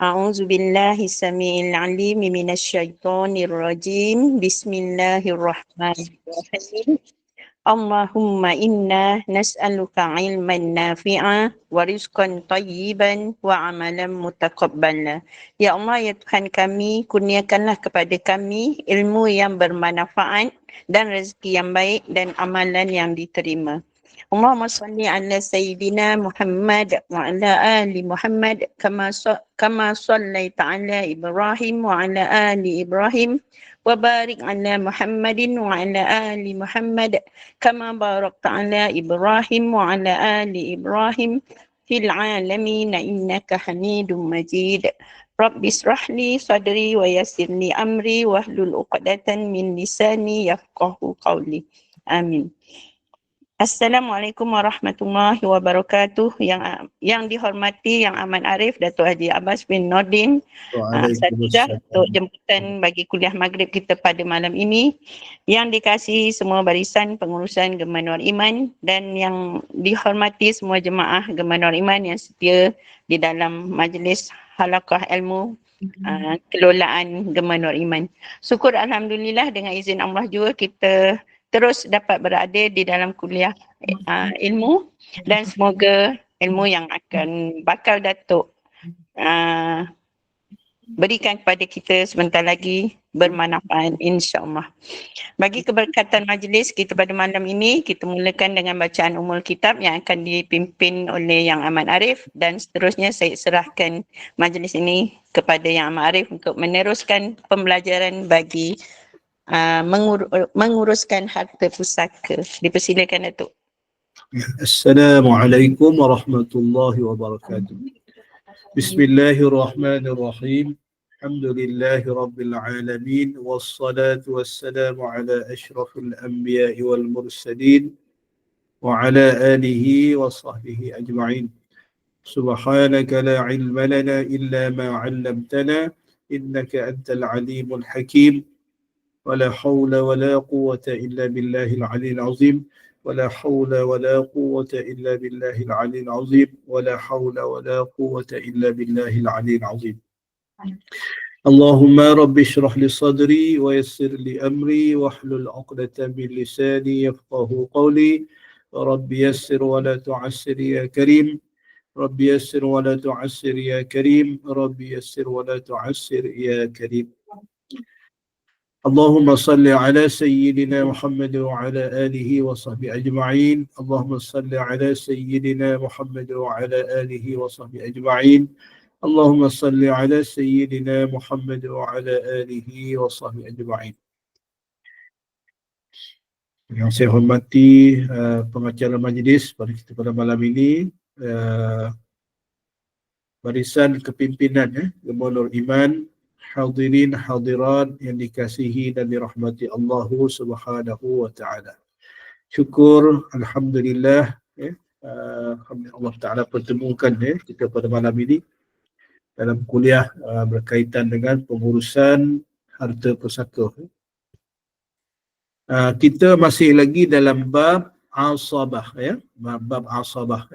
أعوذ بالله السميع العليم من الشيطان الرجيم بسم الله الرحمن الرحيم اللهم إنا نسألك علما نافعا ورزقا طيبا وعملا متقبلا. Ya Allah, ya Tuhan kami, kurniakanlah kepada kami ilmu yang bermanfaat dan rezeki yang baik dan amalan yang diterima. Allahumma salli ala Sayyidina Muhammad wa ala ali Muhammad kama sallaita ala Ibrahim wa ala ali Ibrahim wa barik ala Muhammadin wa ala ali Muhammad kama barakta ala Ibrahim wa ala ali Ibrahim fil alamin innaka Hamidum Majid. Rabbi israh li sadri wa yassir li amri wahlul 'uqdatan min lisani yafqahu qawli. Amin. Assalamualaikum warahmatullahi wabarakatuh. Yang dihormati Yang Aman Arif Datuk Haji Abbas bin Nordin, Asatidah untuk jemputan bagi kuliah maghrib kita pada malam ini. Yang dikasihi semua barisan pengurusan Gema Nur Iman dan yang dihormati semua jemaah Gema Nur Iman yang setia di dalam majlis halaqah ilmu kelolaan Gema Nur Iman. Syukur alhamdulillah dengan izin Allah juga kita terus dapat berada di dalam kuliah ilmu dan semoga ilmu yang akan bakal Datuk berikan kepada kita sebentar lagi bermanfaat insya-Allah. Bagi keberkatan majlis kita pada malam ini, kita mulakan dengan bacaan Ummul Kitab yang akan dipimpin oleh Yang Aman Arif dan seterusnya saya serahkan majlis ini kepada Yang Aman Arif untuk meneruskan pembelajaran bagi menguruskan harta pusaka. Dipersilakan Datuk. Assalamualaikum warahmatullahi wabarakatuh. Bismillahirrahmanirrahim. Alhamdulillahi rabbil alamin wassalatu wassalamu ala asyrafil anbiya'i wal mursalin wa ala alihi wa sahbihi ajma'in. Subhanaka la ilma lana illa ma 'allamtana innaka antal alimul hakim. ولا حول ولا قوة إلا بالله العلي العظيم ولا حول ولا قوة إلا بالله العلي العظيم ولا حول ولا قوة إلا بالله العلي العظيم. اللهم رب اشرح لي صدري ويسر لي أمري واحلل عقدة من لساني يفقه قولي رب يسر ولا تعسر يا كريم رب يسر ولا تعسر يا كريم رب يسر ولا تعسر يا كريم. اللهم صل على سيدنا محمد وعلى آله وصحبه أجمعين. اللهم صل على سيدنا محمد وعلى آله وصحبه أجمعين. اللهم صل على سيدنا محمد وعلى آله وصحبه أجمعين. Yang saya hormati pengacara majlis pada malam ini, barisan kepimpinan Gema Nur Iman, hadirin hadirat yang dikasihi dan dirahmati Allah Subhanahu wa taala. Syukur alhamdulillah Allah taala pertemukan kita pada malam ini dalam kuliah berkaitan dengan pengurusan harta pusaka. Kita masih lagi dalam bab asabah bab asabah.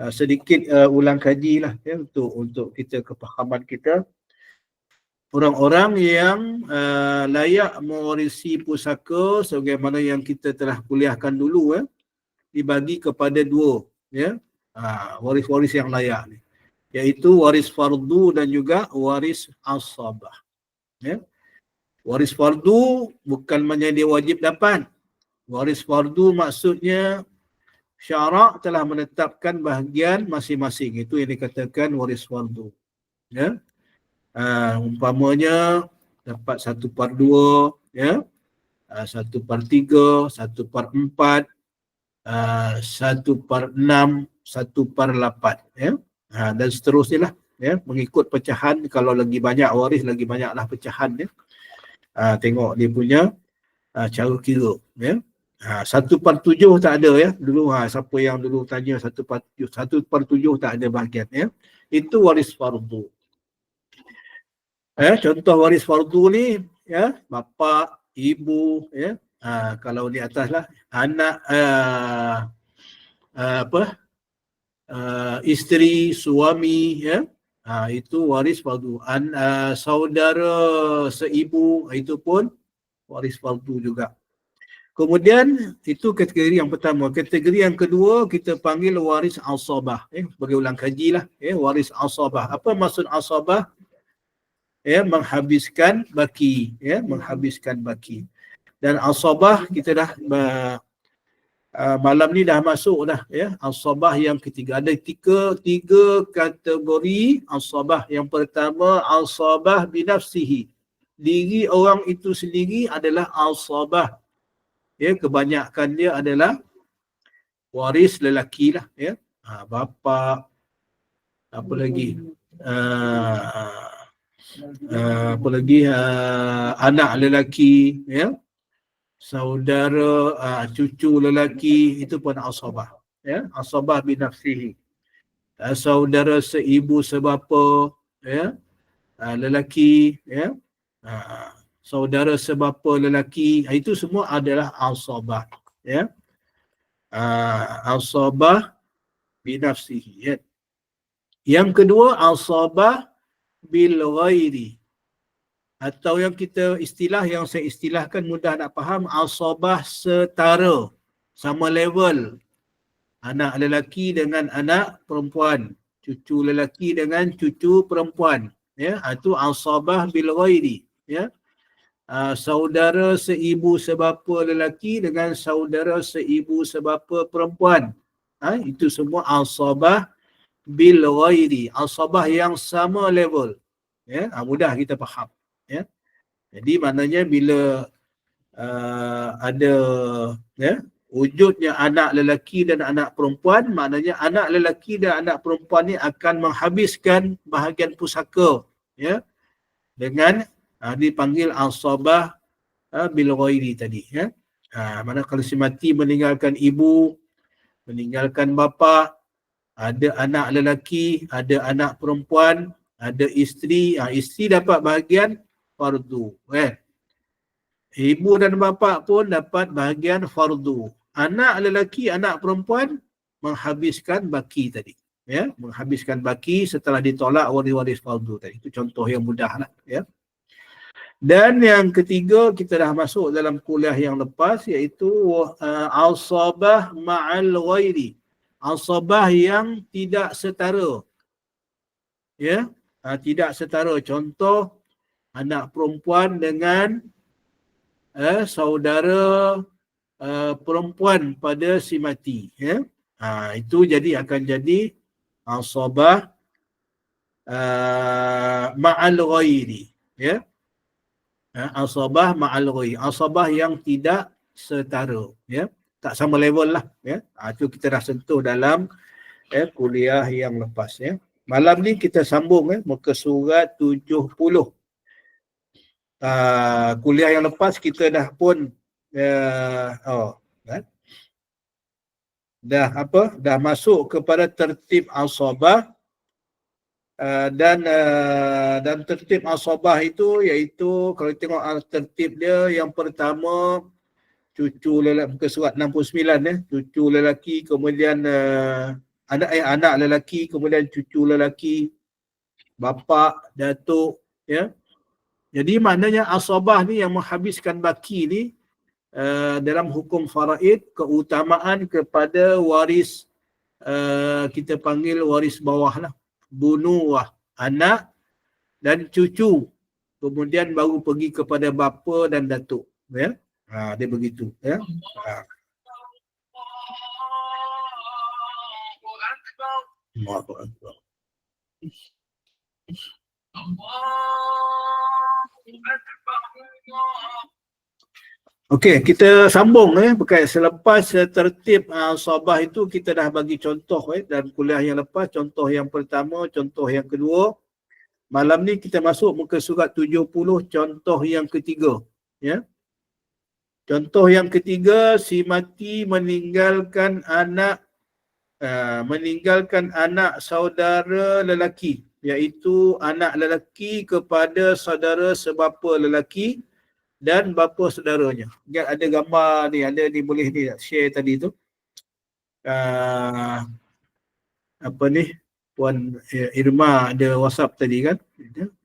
Sedikit ulang kajilah untuk kita kepahaman kita. Orang-orang yang layak mewarisi pusaka sebagaimana yang kita telah kuliahkan dulu dibagi kepada dua waris-waris yang layak ni, iaitu waris fardu dan juga waris asabah. Waris fardu bukan maknanya dia wajib dapat. Waris fardu maksudnya syarak telah menetapkan bahagian masing-masing, itu yang dikatakan waris fardu. Umpamanya dapat 1/2, 1/3, 1/4, 1/6, 1/8, dan seterusnya lah, mengikut pecahan. Kalau lagi banyak waris, lagi banyaklah pecahan. Tengok dia punya cara kira. 1/7 tak ada dulu. Siapa yang dulu tanya 1/7 tak ada bahagian. Itu waris fardu. Contoh waris fardu ni, bapa, ibu, kalau di atas lah anak, isteri, suami, Itu waris fardu. Saudara seibu itu pun waris fardu juga. Kemudian itu kategori yang pertama. Kategori yang kedua kita panggil waris asabah. Sebagai ulang kaji lah. Waris asabah. Apa maksud asabah? Menghabiskan baki. Menghabiskan baki. Dan asabah kita dah malam ni dah masuk dah. Asabah yang ketiga. Ada tiga kategori asabah. Yang pertama asabah binafsihi. Diri orang itu sendiri adalah asabah. Kebanyakan dia adalah waris lelaki lah. Bapa, apa lagi, anak lelaki, saudara, cucu lelaki, itu pun asabah. Asabah binafsihi. Saudara seibu sebapa, lelaki, saudara sebapa lelaki, itu semua adalah asabah. Asabah binafsihi. Yang kedua asabah bil ghairi, atau yang kita yang saya istilahkan mudah nak faham, asabah setara, sama level, anak lelaki dengan anak perempuan, cucu lelaki dengan cucu perempuan. Itu asabah bil ghairi. Saudara seibu sebapa lelaki dengan saudara seibu sebapa perempuan. Itu semua asabah bil ghairi, asabah yang sama level. Mudah kita faham. Jadi maknanya bila ada wujudnya anak lelaki dan anak perempuan, maknanya anak lelaki dan anak perempuan ni akan menghabiskan bahagian pusaka, dengan dipanggil asabah bil ghairi tadi. Mana kalau si mati meninggalkan ibu, meninggalkan bapa, ada anak lelaki, ada anak perempuan, ada isteri, isteri dapat bahagian fardu. Ibu dan bapa pun dapat bahagian fardu. Anak lelaki, anak perempuan menghabiskan baki tadi. Menghabiskan baki setelah ditolak waris-waris fardu tadi. Itu contoh yang mudah lah. Dan yang ketiga, kita dah masuk dalam kuliah yang lepas, iaitu asabah ma'al ghairi. Asabah yang tidak setara. Tidak setara. Contoh, anak perempuan dengan saudara perempuan pada si mati. Itu akan jadi asabah ma'al ghairi. Asabah ma'al ghairi. Asabah yang tidak setara. Tak sama level lah. Itu kita dah sentuh dalam kuliah yang lepas. Malam ni kita sambung muka surat 70. Kuliah yang lepas kita dah pun dah masuk kepada tertib asabah. Dan tertib asabah itu iaitu kalau tengok tertib dia, yang pertama cucu lelaki, muka surat 69, cucu lelaki, kemudian anak lelaki, kemudian cucu lelaki, bapa, datuk, Jadi maknanya asabah ni yang menghabiskan baki ni, dalam hukum faraid, keutamaan kepada waris, kita panggil waris bawah lah, bunuwah, anak dan cucu, kemudian baru pergi kepada bapa dan datuk. Dia begitu. Okey, kita sambung berkait selepas tertib asabah itu kita dah bagi contoh dan kuliah yang lepas, contoh yang pertama, contoh yang kedua. Malam ni kita masuk muka surat 70, contoh yang ketiga. Contoh yang ketiga, si mati meninggalkan anak saudara lelaki, iaitu anak lelaki kepada saudara sebapa lelaki dan bapa saudaranya. Ingat ada gambar ni, ada ni, boleh ni share tadi tu. Apa ni? Puan Irma ada WhatsApp tadi kan,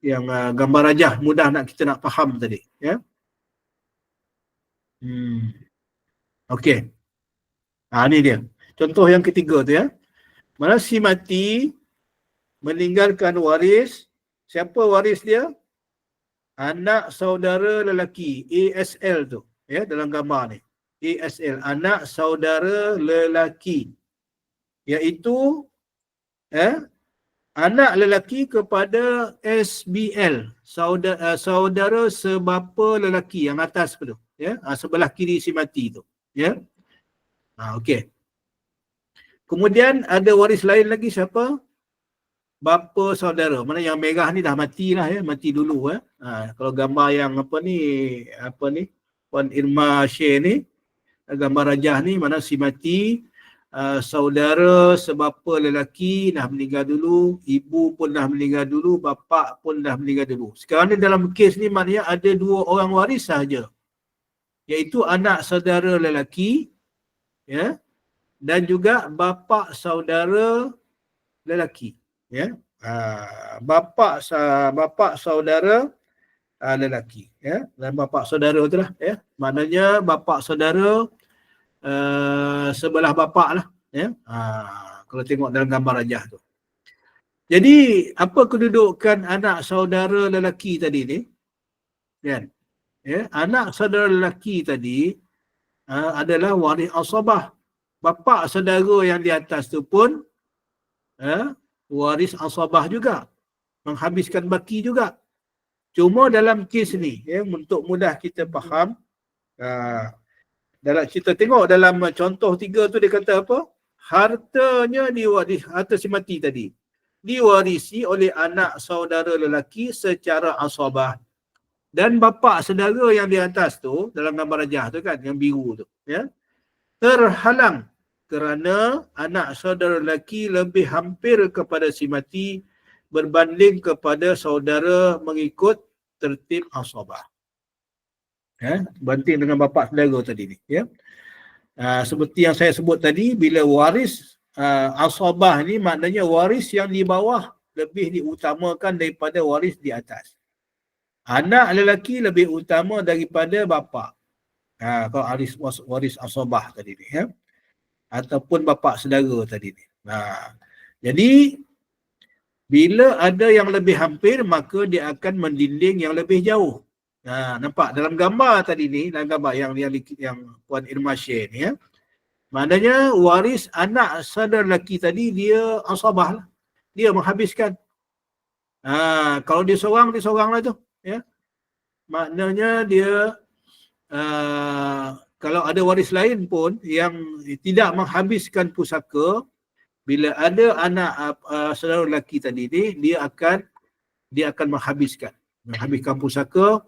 yang gambar rajah mudah kita nak faham tadi, ya. Okey. Ni dia. Contoh yang ketiga tu, ya. Mana si mati meninggalkan waris, siapa waris dia? Anak saudara lelaki, ASL tu, ya, dalam gambar ni. ASL, anak saudara lelaki, iaitu anak lelaki kepada SBL, saudara sebapa lelaki yang atas tu, ya, sebelah kiri si mati tu, ya. Okey. Kemudian ada waris lain lagi, siapa? Bapa saudara. Mana yang merah ni dah matilah, ya, mati dulu, ya. Kalau gambar yang apa ni Puan Irma share ni, gambar rajah ni, mana si mati, saudara sebapa lelaki dah meninggal dulu, ibu pun dah meninggal dulu, bapa pun dah meninggal dulu. Sekarang ni dalam kes ni maknanya ada 2 orang waris sahaja, iaitu anak saudara lelaki, ya, dan juga bapa saudara lelaki, ya. Bapa saudara lelaki, ya, dan bapa saudara tu lah, ya. Maknanya bapa saudara sebelah bapa lah, ya. Kalau tengok dalam gambar rajah tu. Jadi apa kedudukan anak saudara lelaki tadi ni, kan? Ya, anak saudara lelaki tadi adalah waris asabah. Bapa saudara yang di atas tu pun waris asabah juga, menghabiskan baki juga. Cuma dalam kes ni, ya, untuk mudah kita faham, dalam kita tengok dalam contoh 3 tu dia kata apa? Hartanya diwarisi, harta si mati tadi diwarisi oleh anak saudara lelaki secara asabah. Dan bapa saudara yang di atas tu, dalam gambar rajah tu kan, yang biru tu, ya, terhalang kerana anak saudara lelaki lebih hampir kepada si mati berbanding kepada saudara mengikut tertib asabah. Banding dengan bapa saudara tadi ni, ya. Seperti yang saya sebut tadi, bila waris asabah ni maknanya waris yang di bawah lebih diutamakan daripada waris di atas. Anak lelaki lebih utama daripada bapa. Kalau waris asabah tadi ni, ya, ataupun bapa saudara tadi ni. Jadi bila ada yang lebih hampir, maka dia akan mendinding yang lebih jauh. Nampak dalam gambar tadi ni, dalam gambar yang Puan Irma share ni, ya. Maknanya waris anak saudara lelaki tadi dia asabah lah. Dia menghabiskan. Kalau dia seorang lah tu, ya. Maknanya dia kalau ada waris lain pun yang tidak menghabiskan pusaka, bila ada anak saudara lelaki tadi ni, dia akan menghabiskan pusaka.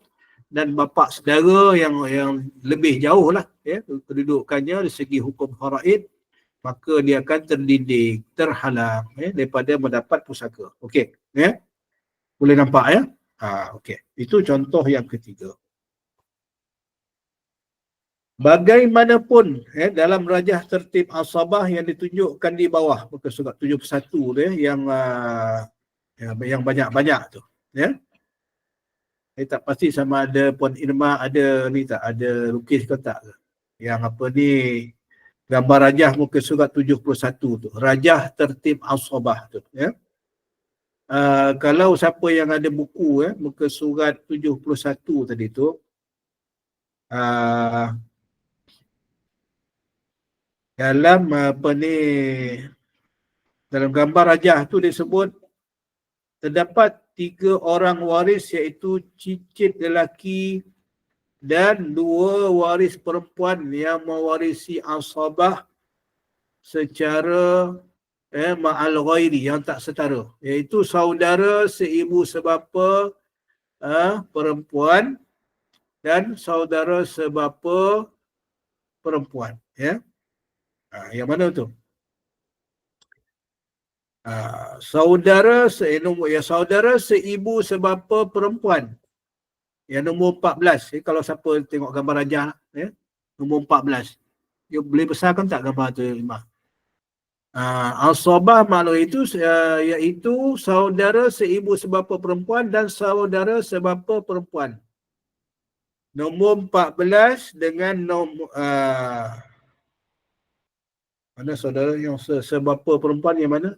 Dan bapa saudara yang lebih jauh lah, ya, kedudukannya dari segi hukum faraid, maka dia akan terdinding, terhalang, ya, daripada mendapat pusaka. Okey, ya. Boleh nampak, ya? Okey. Itu contoh yang ketiga. Bagaimanapun, dalam rajah tertib asabah yang ditunjukkan di bawah muka surat 71 tu, ya, yang banyak-banyak tu, ya. Saya tak pasti sama ada Puan Irma ada ni tak, ada lukis ke tak, yang apa ni, gambar rajah muka surat 71 tu, rajah tertib asabah tu, ya. Kalau siapa yang ada buku, ya, muka surat 71 tadi tu, dalam apa ni, dalam gambar rajah tu disebut terdapat 3 orang waris, iaitu cicit lelaki dan 2 waris perempuan yang mewarisi asabah secara ma'al ghairi, yang tak setara, iaitu saudara seibu sebapa perempuan dan saudara sebapa perempuan, ya. Yang mana tu? Saudara seibu sebapa perempuan, yang nombor 14. Kalau siapa tengok gambar rajah, ya, nombor 14. Dia boleh besarkan tak gambar tu, Imam? Asabah makhluk itu iaitu saudara seibu sebapa perempuan dan saudara sebapa perempuan. Nombor 14 dengan nombor mana saudara yang sebapa perempuan yang mana?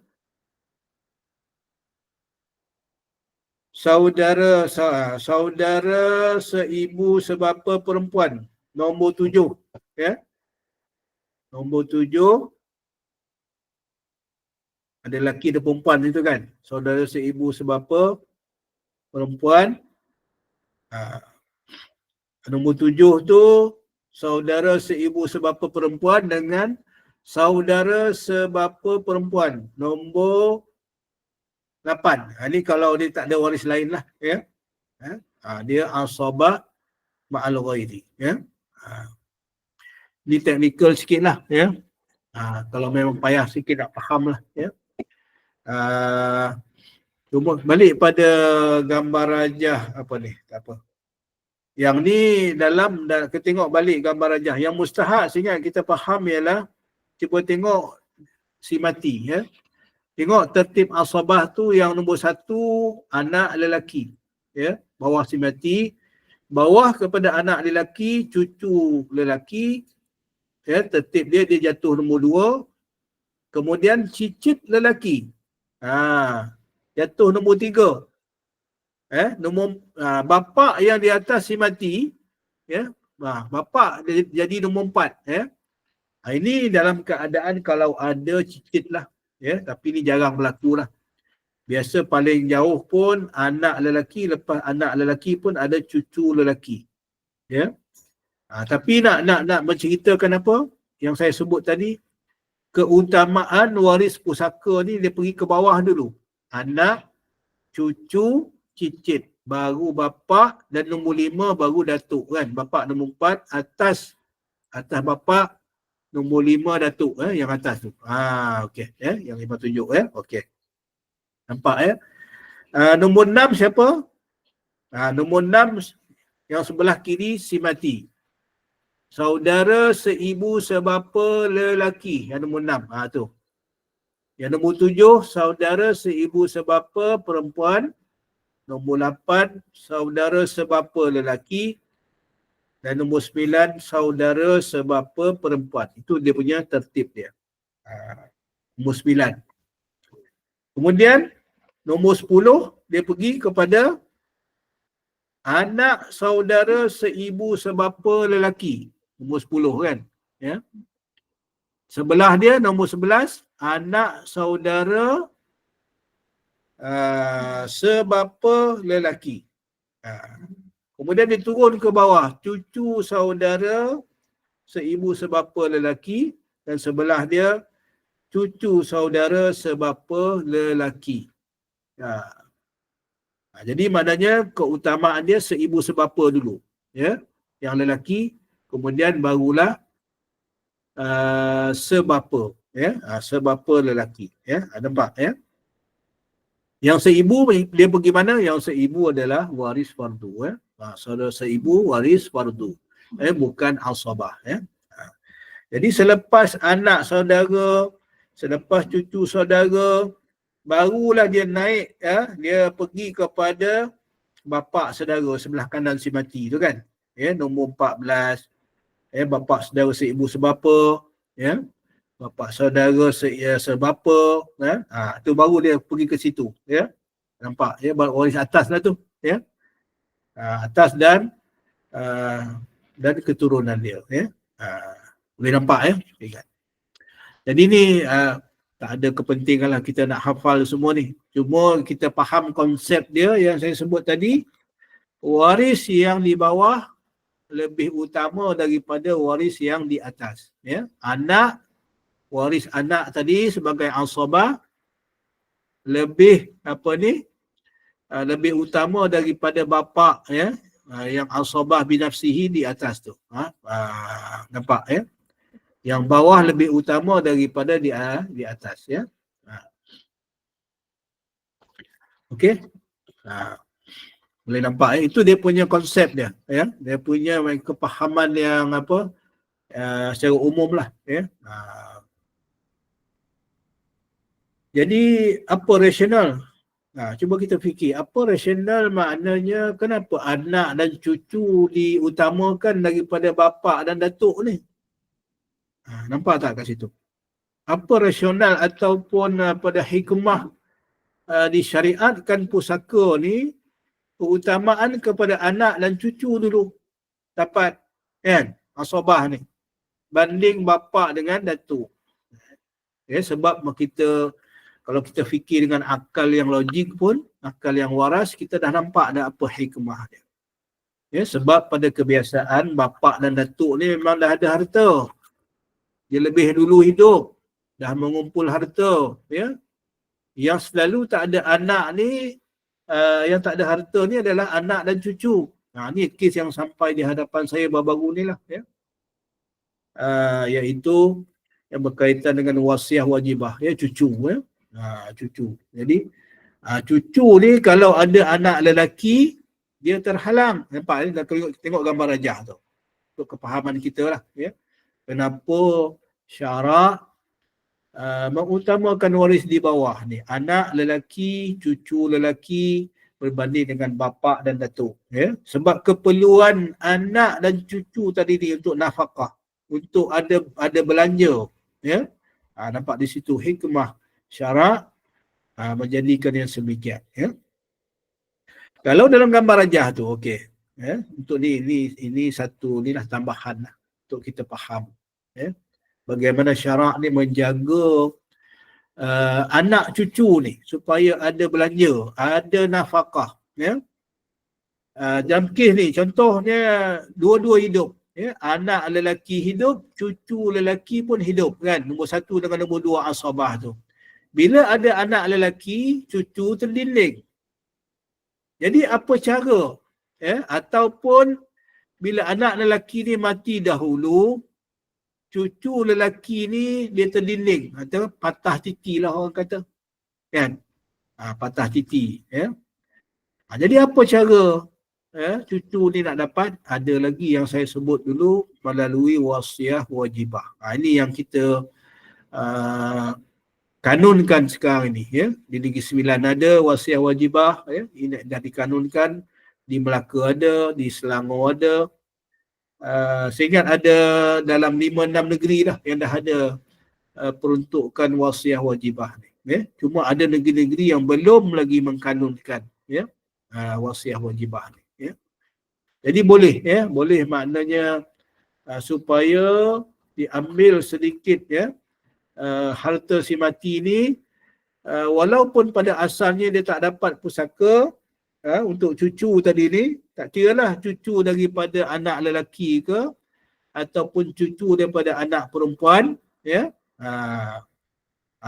Saudara seibu sebapa perempuan. Nombor 7. Ya. Nombor 7 ada lelaki ada perempuan itu kan. Saudara seibu sebapa perempuan. Nombor 7 tu saudara seibu sebapa perempuan dengan saudara sebapa perempuan. Nombor 8. Ini kalau dia tak ada waris lain lah. Ya. Dia asabah ma'al ghairi. Ya. Ini teknikal sikit lah. Ya. Kalau memang payah sikit nak faham lah. Ya. Cuma balik pada gambar rajah apa ni, tak apa. Yang ni kita tengok balik gambar rajah. Yang mustahak sehingga kita faham ialah cuba tengok si mati. Ya. Tengok tertib asabah tu yang nombor 1 anak lelaki. Ya. Bawah si mati. Bawah kepada anak lelaki, cucu lelaki. Ya. Tertib dia jatuh nombor 2. Kemudian cicit lelaki. Jatuh nombor 3. Nombor bapa yang di atas si mati, ya. Bapa jadi nombor 4, ya. Ini dalam keadaan kalau ada cicit lah, ya, tapi ni jarang berlaku lah. Biasa paling jauh pun anak lelaki, lepas anak lelaki pun ada cucu lelaki, ya. Tapi nak menceritakan apa yang saya sebut tadi, keutamaan waris pusaka ni dia pergi ke bawah dulu. Anak, cucu, cicit, baru bapa, dan nombor 5 baru datuk kan. Bapa nombor 4, atas bapa nombor 5 datuk, yang atas tu. Okey, yang 5 tunjuk, okey. Nampak nombor 6 siapa? Nombor 6 yang sebelah kiri si mati. Saudara seibu sebapa lelaki, yang nombor 6. Tu. Yang nombor 7 saudara seibu sebapa perempuan. Nombor 8 saudara sebapa lelaki. Dan nombor 9 saudara sebapa perempuan. Itu dia punya tertib dia. Nombor 9. Kemudian nombor 10 dia pergi kepada anak saudara seibu sebapa lelaki. Nombor 10 kan. Ya. Sebelah dia nombor 11 anak saudara sebapa lelaki. Kemudian dia turun ke bawah, cucu saudara seibu sebapa lelaki, dan sebelah dia cucu saudara sebapa lelaki. Jadi maknanya keutamaan dia seibu sebapa dulu, ya, yang lelaki, kemudian barulah sebapa, ya, sebapa lelaki, ya. Nampak, ya. Yang seibu dia pergi mana? Yang seibu adalah waris fardu, ya. Saudara seibu waris fardu, bukan asabah, ya. Jadi selepas anak saudara, selepas cucu saudara, barulah dia naik, ya, dia pergi kepada bapa saudara sebelah kanan si mati tu kan. Ya, nombor 14. Bapa saudara seibu sebapa, ya. Bapa saudara sebapa, ya. Tu baru dia pergi ke situ, ya. Nampak, ya, waris atas lah tu, ya. Atas dan keturunan dia, ya. Boleh nampak, ya. Ingat. Jadi ni tak ada kepentingan lah kita nak hafal semua ni. Cuma kita faham konsep dia yang saya sebut tadi. Waris yang di bawah lebih utama daripada waris yang di atas, ya. Anak, waris anak tadi sebagai asabah lebih lebih utama daripada bapa, ya, yang asabah binafsihi di atas tu. Nampak, ya. Yang bawah lebih utama daripada di atas, ya. Okey. Boleh nampak, ya? Itu dia punya konsep dia, ya. Dia punya kepahaman yang secara umum lah, ya. Jadi apa rasional? Cuba kita fikir, apa rasional maknanya kenapa anak dan cucu diutamakan daripada bapa dan datuk ni? Nampak tak kat situ? Apa rasional ataupun pada hikmah disyariatkan pusaka ni keutamaan kepada anak dan cucu dulu dapat, kan, asabah ni banding bapa dengan datuk. Sebab kita, kalau kita fikir dengan akal yang logik pun, akal yang waras, kita dah nampak dah apa hikmah dia. Sebab pada kebiasaan bapa dan datuk ni memang dah ada harta. Dia lebih dulu hidup, dah mengumpul harta, Yang selalu tak ada anak ni, yang tak ada harta ni adalah anak dan cucu. Ni kes yang sampai di hadapan saya baru-baru ni lah, iaitu yang berkaitan dengan wasiah wajibah, cucu, cucu. Jadi cucu ni kalau ada anak lelaki, dia terhalang. Nampak ni, tengok gambar rajah tu, untuk kepahaman kita lah, kenapa syarak mengutamakan waris di bawah ni, anak lelaki, cucu lelaki berbanding dengan bapa dan datuk, sebab keperluan anak dan cucu tadi ni untuk nafkah, untuk ada belanja, nampak di situ hikmah syarak menjadikan yang sedemikian, Kalau dalam gambar rajah tu, okey, untuk ini satu ni lah tambahan lah, untuk kita faham, bagaimana syarak ni menjaga anak cucu ni supaya ada belanja, ada nafkah, dalam kes ni contohnya dua-dua hidup, anak lelaki hidup, cucu lelaki pun hidup, kan, nombor satu dengan nombor dua asabah tu. Bila ada anak lelaki, cucu terdinding. Jadi apa cara, ataupun bila anak lelaki ni mati dahulu, cucu lelaki ni dia terdinding, atau patah titi lah orang kata, kan, patah titi, jadi apa cara cucu ni nak dapat? Ada lagi yang saya sebut dulu, melalui wasiah wajibah. Ini yang kita kanunkan sekarang ini, di Negeri Sembilan ada wasiah wajibah, ini dah dikanunkan, di Melaka ada, di Selangor ada, saya ingat ada dalam 5-6 negeri dah yang dah ada peruntukan wasiah wajibah ni, cuma ada negeri-negeri yang belum lagi mengkanunkan, wasiah wajibah ni, Jadi boleh, boleh maknanya supaya diambil sedikit, harta si mati ni, walaupun pada asalnya dia tak dapat pusaka untuk cucu tadi ni, tak kiralah cucu daripada anak lelaki ke ataupun cucu daripada anak perempuan,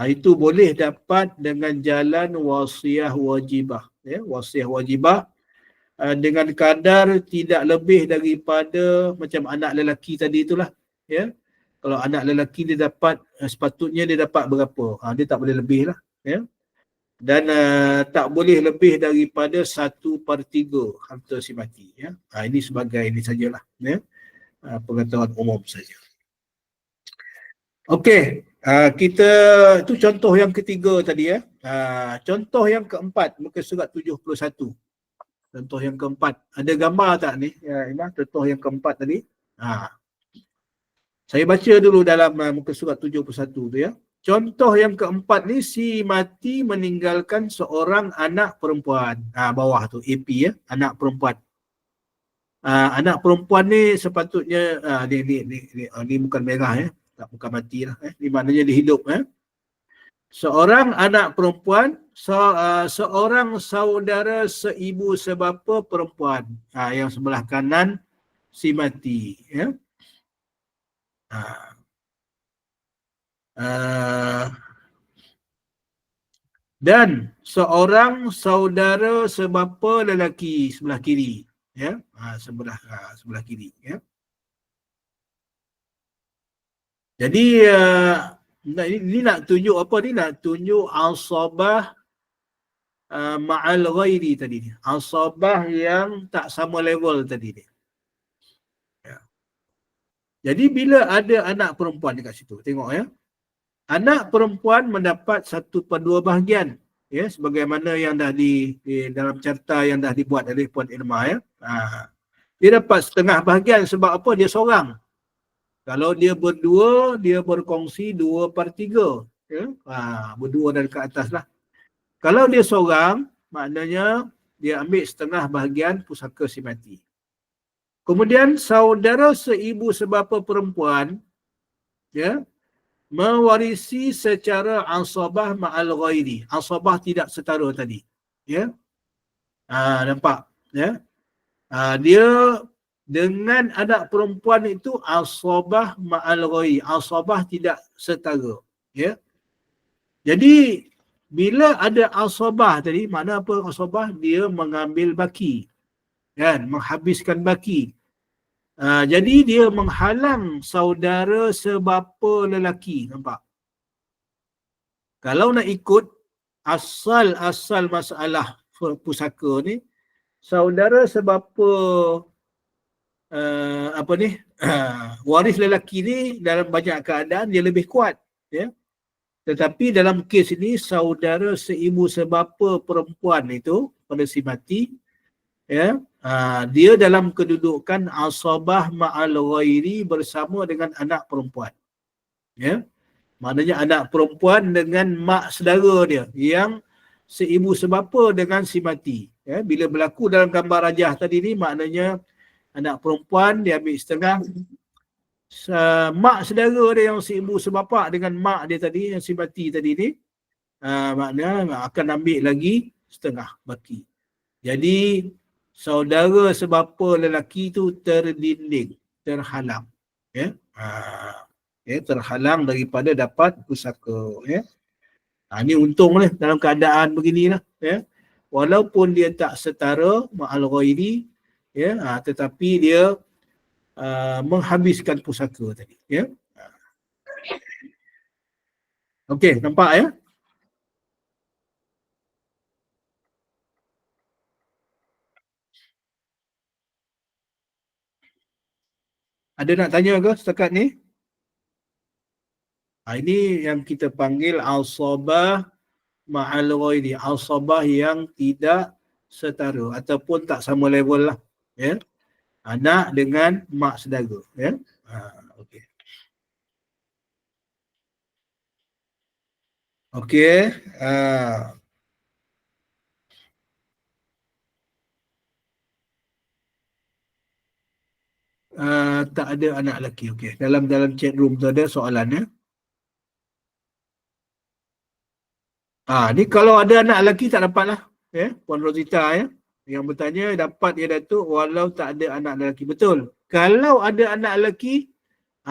itu boleh dapat dengan jalan wasiah wajibah, wasiah wajibah dengan kadar tidak lebih daripada macam anak lelaki tadi itulah, kalau anak lelaki dia dapat, sepatutnya dia dapat berapa, dia tak boleh lebih lah, dan tak boleh lebih daripada 1/3 harta si mati, ini sebagai ini sajalah, pengetahuan umum saja. Okey, kita itu contoh yang ketiga tadi, contoh yang keempat, muka surat 71. Contoh yang keempat, ada gambar tak ni? Imam, contoh yang keempat tadi. Saya baca dulu dalam muka surat 71 tu, Contoh yang keempat ni, si mati meninggalkan seorang anak perempuan. Bawah tu AP, anak perempuan. Anak perempuan ni sepatutnya ni bukan merah, tak, bukan mati lah, ni maknanya dia hidup, Seorang anak perempuan, seorang saudara seibu sebapa perempuan, yang sebelah kanan si mati, dan seorang saudara sebapa lelaki sebelah kiri, sebelah kiri, Jadi ini nak tunjuk apa ni? Nak tunjuk asabah ma'al ghairi tadi ni. Asabah yang tak sama level tadi ni. Jadi bila ada anak perempuan dekat situ, tengok, Anak perempuan mendapat 1/2 bahagian, ya, sebagaimana yang dah di dalam carta yang dah dibuat oleh Puan Irma, ya. Dia dapat setengah bahagian sebab apa? Dia seorang. Kalau dia berdua, dia berkongsi 2/3, ya. Berdua dan ke atas lah. Kalau dia seorang, maknanya dia ambil setengah bahagian pusaka si mati. Kemudian saudara seibu sebapa perempuan, ya, mewarisi secara asabah ma'al ghairi. Asabah tidak setara tadi. Ya. Nampak? Ya. Dia dengan anak perempuan itu asabah ma'al ghairi. Asabah tidak setara. Ya. Jadi bila ada asabah tadi, makna apa asabah? Dia mengambil baki. Kan? Menghabiskan baki. Jadi dia menghalang saudara sebapa lelaki. Nampak? Kalau nak ikut asal masalah pusaka ni, saudara sebapa waris lelaki ni dalam banyak keadaan dia lebih kuat, ya. Tetapi dalam kes ini saudara seibu sebapa perempuan itu pada si mati, ya, dia dalam kedudukan asabah ma'al ghairi bersama dengan anak perempuan, ya. Maknanya anak perempuan dengan mak saudara dia yang seibu sebapa dengan si mati. Ya, bila berlaku dalam gambar rajah tadi ni, maknanya anak perempuan dia ambil setengah, mak saudara dia yang seibu sebapa dengan mak dia tadi, yang si mati tadi ni, maknanya akan ambil lagi setengah baki. Jadi saudara sebapa lelaki tu terdinding, terhalang. Ya. Terhalang daripada dapat pusaka, ya. Ini untunglah dalam keadaan beginilah, ya. Walaupun dia tak setara ma'al ghairi, ya, tetapi dia menghabiskan pusaka tadi, ya. Okey, nampak, ya? Ada nak tanya ke setakat ni? Ini yang kita panggil asabah ma'al ghairi, asabah yang tidak setara ataupun tak sama level lah, ya. Anak dengan mak saudara, ya. Okey. Okey. Tak ada anak lelaki. Okey. Dalam chat room tu ada soalan, ya. Ni kalau ada anak lelaki tak dapat lah, ya. Puan Rosita, ya, yang bertanya dapat ya Datuk walau tak ada anak lelaki. Betul. Kalau ada anak lelaki,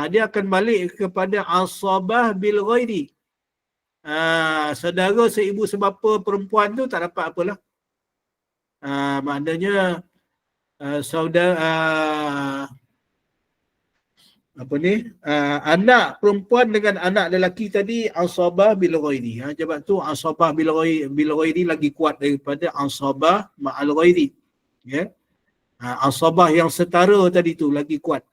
dia akan balik kepada asabah bil ghairi. Saudara seibu sebapa perempuan tu tak dapat apalah. Maknanya saudara anak perempuan dengan anak lelaki tadi asabah bil ghairi. Sebab tu asabah bil ghairi lagi kuat daripada asabah ma'al ghairi. Ya. Asabah yang setara tadi tu lagi kuat.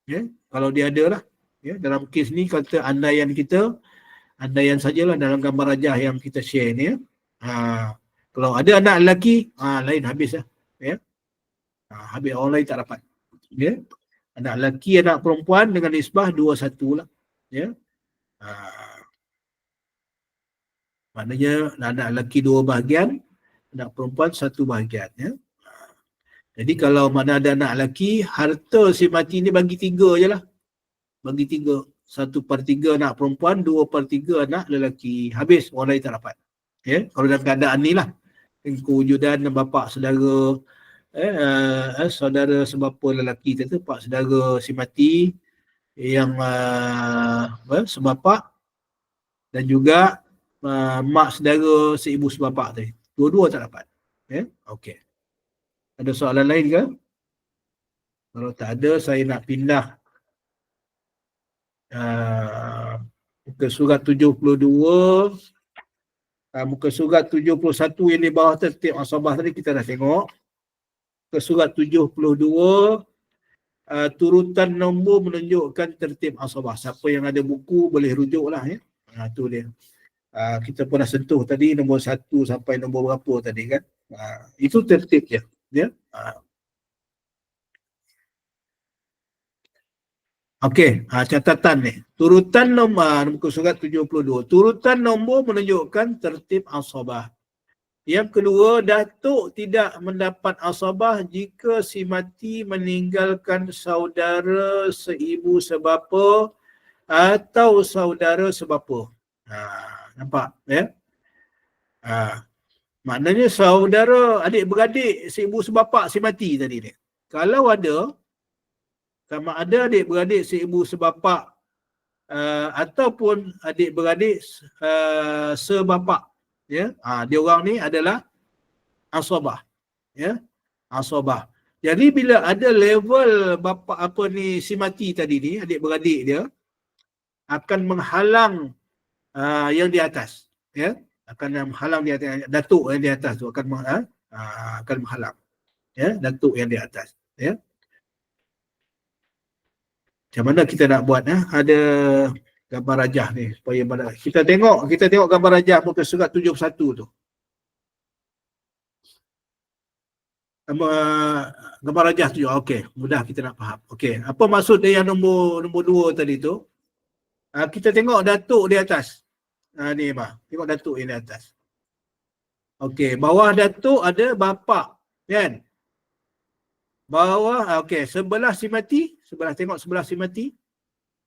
Ya, kalau dia ada lah. Ya, dalam kes ni kata andaian sajalah dalam gambar rajah yang kita share ni, ya. Kalau ada anak lelaki, lain habis lah. Ya. Habis, orang lain tak dapat. Ya. Anak lelaki, anak perempuan dengan nisbah 2-1 lah. Ya. Maknanya anak lelaki 2 bahagian, anak perempuan 1 bahagian. Ya. Jadi kalau mana ada anak lelaki, harta si mati ni bagi 3 je lah. Bagi 3. 1/3 anak perempuan, 2/3 anak lelaki. Habis, orang lain tak dapat. Ya. Kalau dalam keadaan ni lah, kewujudan bapa saudara, saudara sebapa lelaki tu, pak saudara si mati yang sebapa dan juga mak saudara seibu sebapa tu. Dua-dua tak dapat. Ya. Okey. Ada soalan lain ke? Kalau tak ada, saya nak pindah muka surat 72. Muka surat 71 yang di bawah tertib asabah tadi kita dah tengok. Muka surat 72, turutan nombor menunjukkan tertib asabah. Siapa yang ada buku boleh rujuk lah, ya. Tu dia. Kita pun dah sentuh tadi nombor 1 sampai nombor berapa tadi kan. Itu tertib je. Ya. Okey, catatan ni. Turutan nombor muka surat 72. Turutan nombor menunjukkan tertib asabah. Yang kedua, datuk tidak mendapat asabah jika si mati meninggalkan saudara seibu sebapa atau saudara sebapa. Nampak ya? Maknanya saudara adik-beradik seibu sebapa si mati tadi ni. Kalau ada, sama ada adik-beradik seibu sebapa ataupun adik-beradik sebapa, ya, dia orang ni adalah asabah, ya, asabah. Jadi bila ada level bapa apa ni si mati tadi ni, adik-beradik dia akan menghalang yang di atas, ya, akan menghalang di atas, datuk yang di atas tu akan menghalang, ya, datuk yang di atas, ya. Macam mana kita nak buat? Ada gambar rajah ni supaya kita tengok gambar rajah muka surat 71 tu. Gambar rajah tu. Okey, mudah kita nak faham. Okey, apa maksud dia yang nombor 2 tadi tu? Kita tengok datuk di atas. Ni tengok datuk yang di atas. Okey, bawah datuk ada bapa, kan? Bawah, okey, sebelah si mati, tengok sebelah si mati.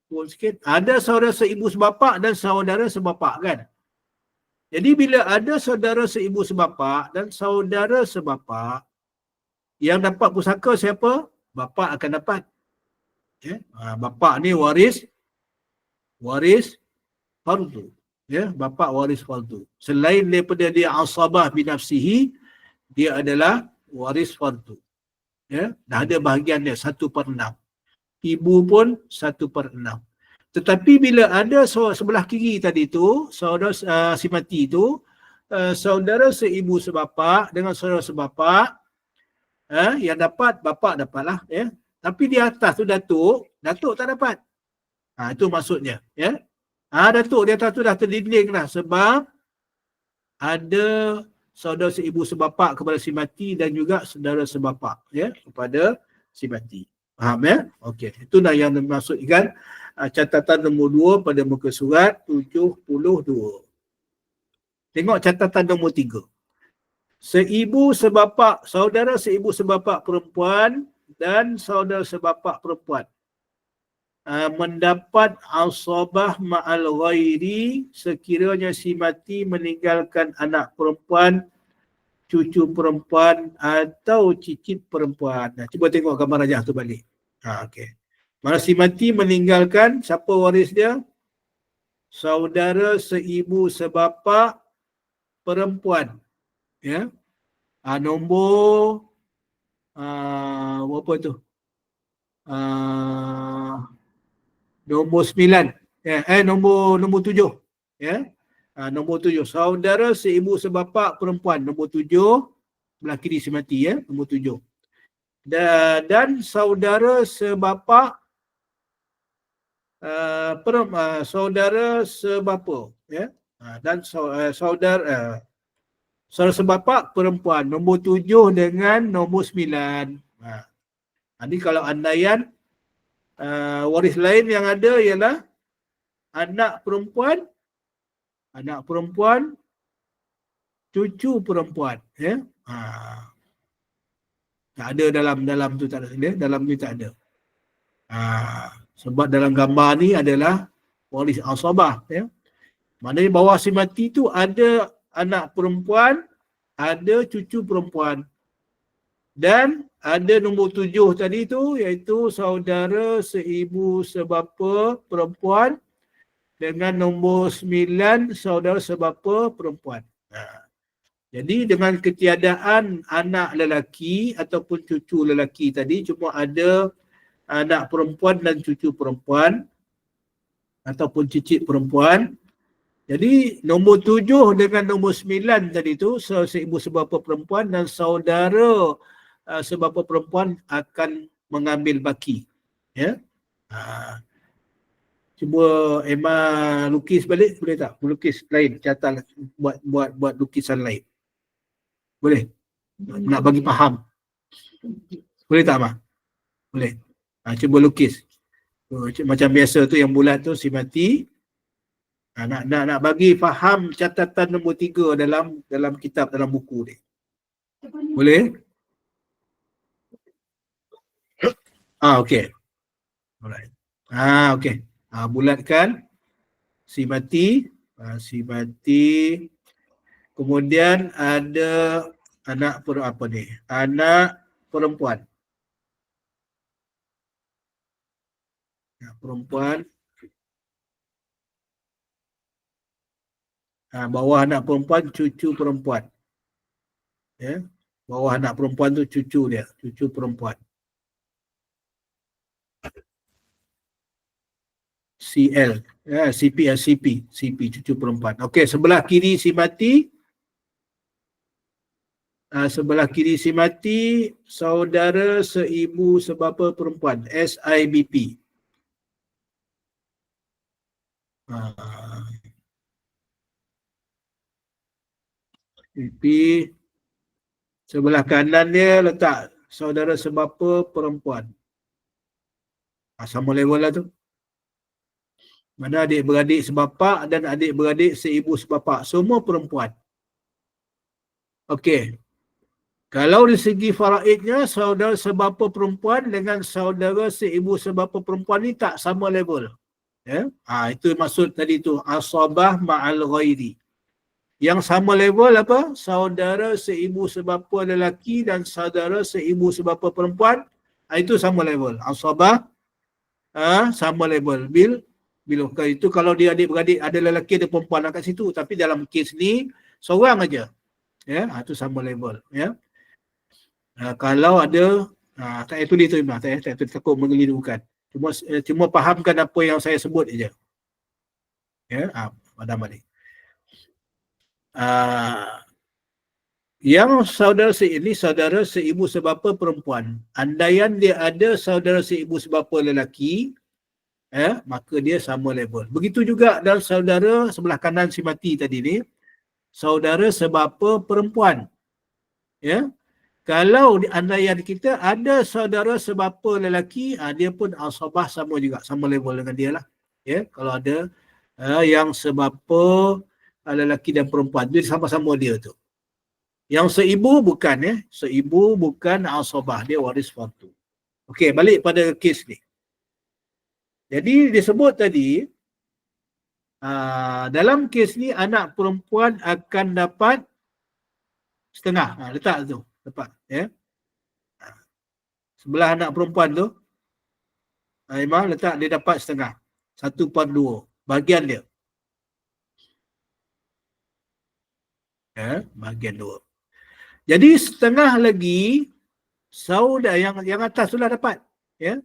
Turun sikit. Ada saudara seibu sebapa dan saudara sebapa, kan? Jadi bila ada saudara seibu sebapa dan saudara sebapa, yang dapat pusaka siapa? Bapa akan dapat. Ya? Bapa ni waris fardu. Ya, bapa waris fardu. Selain daripada dia asabah binafsihi, dia adalah waris fardu. Ya, dah ada bahagian dia 1/6. Ibu pun 1/6. Tetapi bila ada sebelah kiri tadi tu, saudara si mati tu, saudara seibu sebapa dengan saudara sebapa, yang dapat bapa dapatlah, ya. Tapi di atas tu datuk tak dapat. Itu maksudnya, ya. Datuk di atas tu dah terdinding dah sebab ada saudara seibu sebapa kepada si mati dan juga saudara sebapa, ya, kepada si mati. Faham, ya? Okey, itulah yang dimaksudkan catatan nombor 2 pada muka surat 72. Tengok catatan nombor 3. Saudara seibu sebapa perempuan dan saudara sebapa perempuan mendapat asabah ma'al ghairi sekiranya si mati meninggalkan anak perempuan, cucu perempuan atau cicit perempuan. Cuba tengok gambar rajah tu balik. Okey. Mana si mati meninggalkan, siapa waris dia? Saudara seibu sebapa perempuan. Ya. Nombor berapa tu? Nombor 9. Nombor 7. Ya. Nombor 7. Saudara seibu sebapa perempuan. Nombor 7. Belah kiri si mati, ya. Nombor 7. Dan saudara sebapa saudara sebapa, ya. Dan saudara sebapa perempuan. Nombor 7 dengan nombor 9. Ini kalau andaian waris lain yang ada ialah anak perempuan, cucu perempuan, ya. Tak ada dalam tu, tak ada, ya? Dalam ni tak ada. Sebab dalam gambar ni adalah waris asabah, ya. Maknanya bawah si mati tu ada anak perempuan, ada cucu perempuan. Dan ada nombor 7 tadi tu, iaitu saudara seibu sebapa perempuan dengan nombor 9 saudara sebapa perempuan. Jadi dengan ketiadaan anak lelaki ataupun cucu lelaki tadi, cuma ada anak perempuan dan cucu perempuan ataupun cicit perempuan. Jadi nombor 7 dengan nombor 9 tadi tu, seibu sebapa perempuan dan saudara sebapa perempuan akan mengambil baki. Ya. Cuba Emma lukis balik, boleh tak? Lukis lain, catat buat lukisan lain. Boleh? Nak bagi faham. Boleh tak, Mak? Boleh. Cuba lukis. Macam biasa tu yang bulat tu si mati. Nak bagi faham catatan nombor 3 dalam kitab, dalam buku ni. Boleh? Okey. Alright. Okey. Bulatkan si mati. Si mati. Kemudian ada anak apa ni? Anak perempuan. Anak perempuan. Bawah anak perempuan, cucu perempuan. Ya. Bawah anak perempuan tu cucu dia, cucu perempuan. CL, CP, cucu perempuan. Okey, sebelah kiri si mati. Sebelah kiri si mati, saudara seibu sebapa perempuan, SIBP. CP. Sebelah kanan dia letak saudara sebapa perempuan. Sama level lah tu. Mana adik-beradik sebapak dan adik-beradik seibu sebapak. Semua perempuan. Okey. Kalau di segi faraidnya, saudara sebapa perempuan dengan saudara seibu sebapa perempuan ni tak sama level. Ya? Itu maksud tadi tu. Asabah ma'al ghairi. Yang sama level apa? Saudara seibu sebapa lelaki dan saudara seibu sebapa perempuan. Itu sama level. Asabah sama level. Bila itu kalau dia adik-beradik ada lelaki ada perempuan kat situ, tapi dalam kes ni seorang aja. Ya, itu sama level. Ya. Kalau ada tak itu dia tu Imam, tak takut mengelirukan. Cuma fahamkan apa yang saya sebut aja. Ya, padam balik. Yang saudara ini saudara seibu sebapa perempuan. Andaian dia ada saudara seibu sebapa lelaki, maka dia sama level. Begitu juga dan saudara sebelah kanan si mati tadi ni, saudara sebapa perempuan. Ya. Kalau di andaian kita ada saudara sebapa lelaki, dia pun asabah sama juga, sama level dengan dia lah. Ya, kalau ada yang sebapa lelaki dan perempuan, dia sama-sama dia tu. Yang seibu bukan seibu bukan asabah, dia waris fardu. Okey, balik pada kes ni. Jadi disebut tadi dalam kes ni anak perempuan akan dapat setengah. Letak tu, tepat ya. Sebelah anak perempuan tu, Imam letak dia dapat setengah. 1/2 bahagian dia. Bahagian 2. Jadi setengah lagi saudara yang atas sudah dapat. Ya.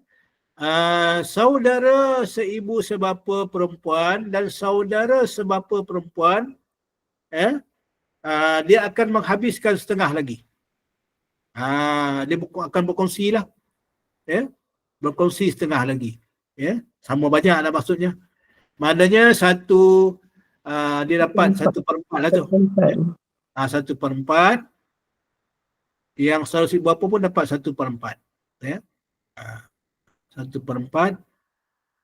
Saudara seibu sebapa perempuan dan saudara sebapa perempuan dia akan menghabiskan setengah lagi. Dia akan berkongsi lah. Berkongsi setengah lagi. Sama banyak lah maksudnya. Maknanya dia dapat 1/4 lah tu. 1/4. Yang saudara seibu bapa pun dapat 1/4. 1/4.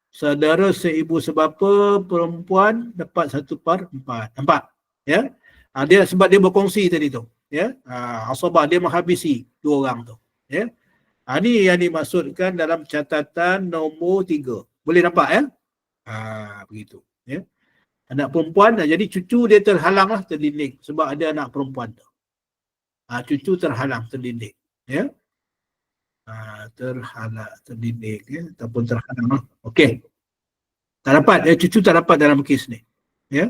Saudara seibu sebapa perempuan dapat 1/4. Nampak? Ya. Dia sebab dia berkongsi tadi tu. Ya. Asabah dia menghabisi dua orang tu. Ya. Ini yang dimaksudkan dalam catatan nombor 3. Boleh nampak ya? Begitu. Ya. Anak perempuan, jadi cucu dia terhalang lah, terdinding. Sebab ada anak perempuan tu. Cucu terhalang, terdinding. Ya. Terdinding. Ya. Ataupun terhalang lah. Okey. Tak dapat, cucu tak dapat dalam kes ni. Ya.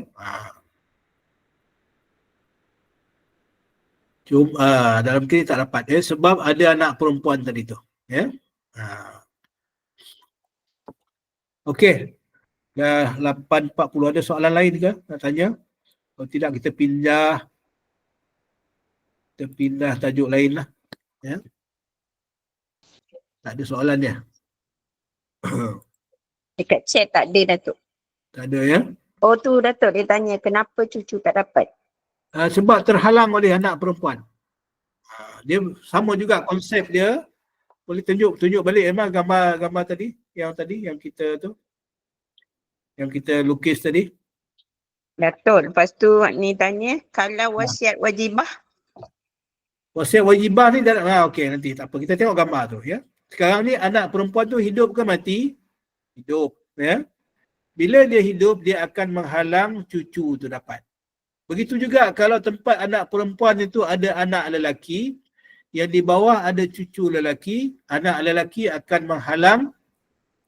Cuma dalam kes tak dapat sebab ada anak perempuan tadi tu. Ya. Okey. Dah 8.40, ada soalan lain ke nak tanya? Kalau tidak kita pindah tajuk lain lah. Ya. Tak ada soalan dia. Dekat chat tak ada, Datuk. Tak ada ya. Oh tu Datuk, dia tanya kenapa cucu tak dapat. Sebab terhalang oleh anak perempuan. Dia sama juga konsep dia. Boleh tunjuk balik memang gambar tadi yang kita tu, yang kita lukis tadi. Datuk, lepas tu ni tanya kalau wasiat wajibah. Wasiat wajibah ni okey, nanti tak apa, kita tengok gambar tu ya. Sekarang ni anak perempuan tu hidup ke mati? Hidup ya. Bila dia hidup, dia akan menghalang cucu tu dapat. Begitu juga kalau tempat anak perempuan itu ada anak lelaki, yang di bawah ada cucu lelaki, anak lelaki akan menghalang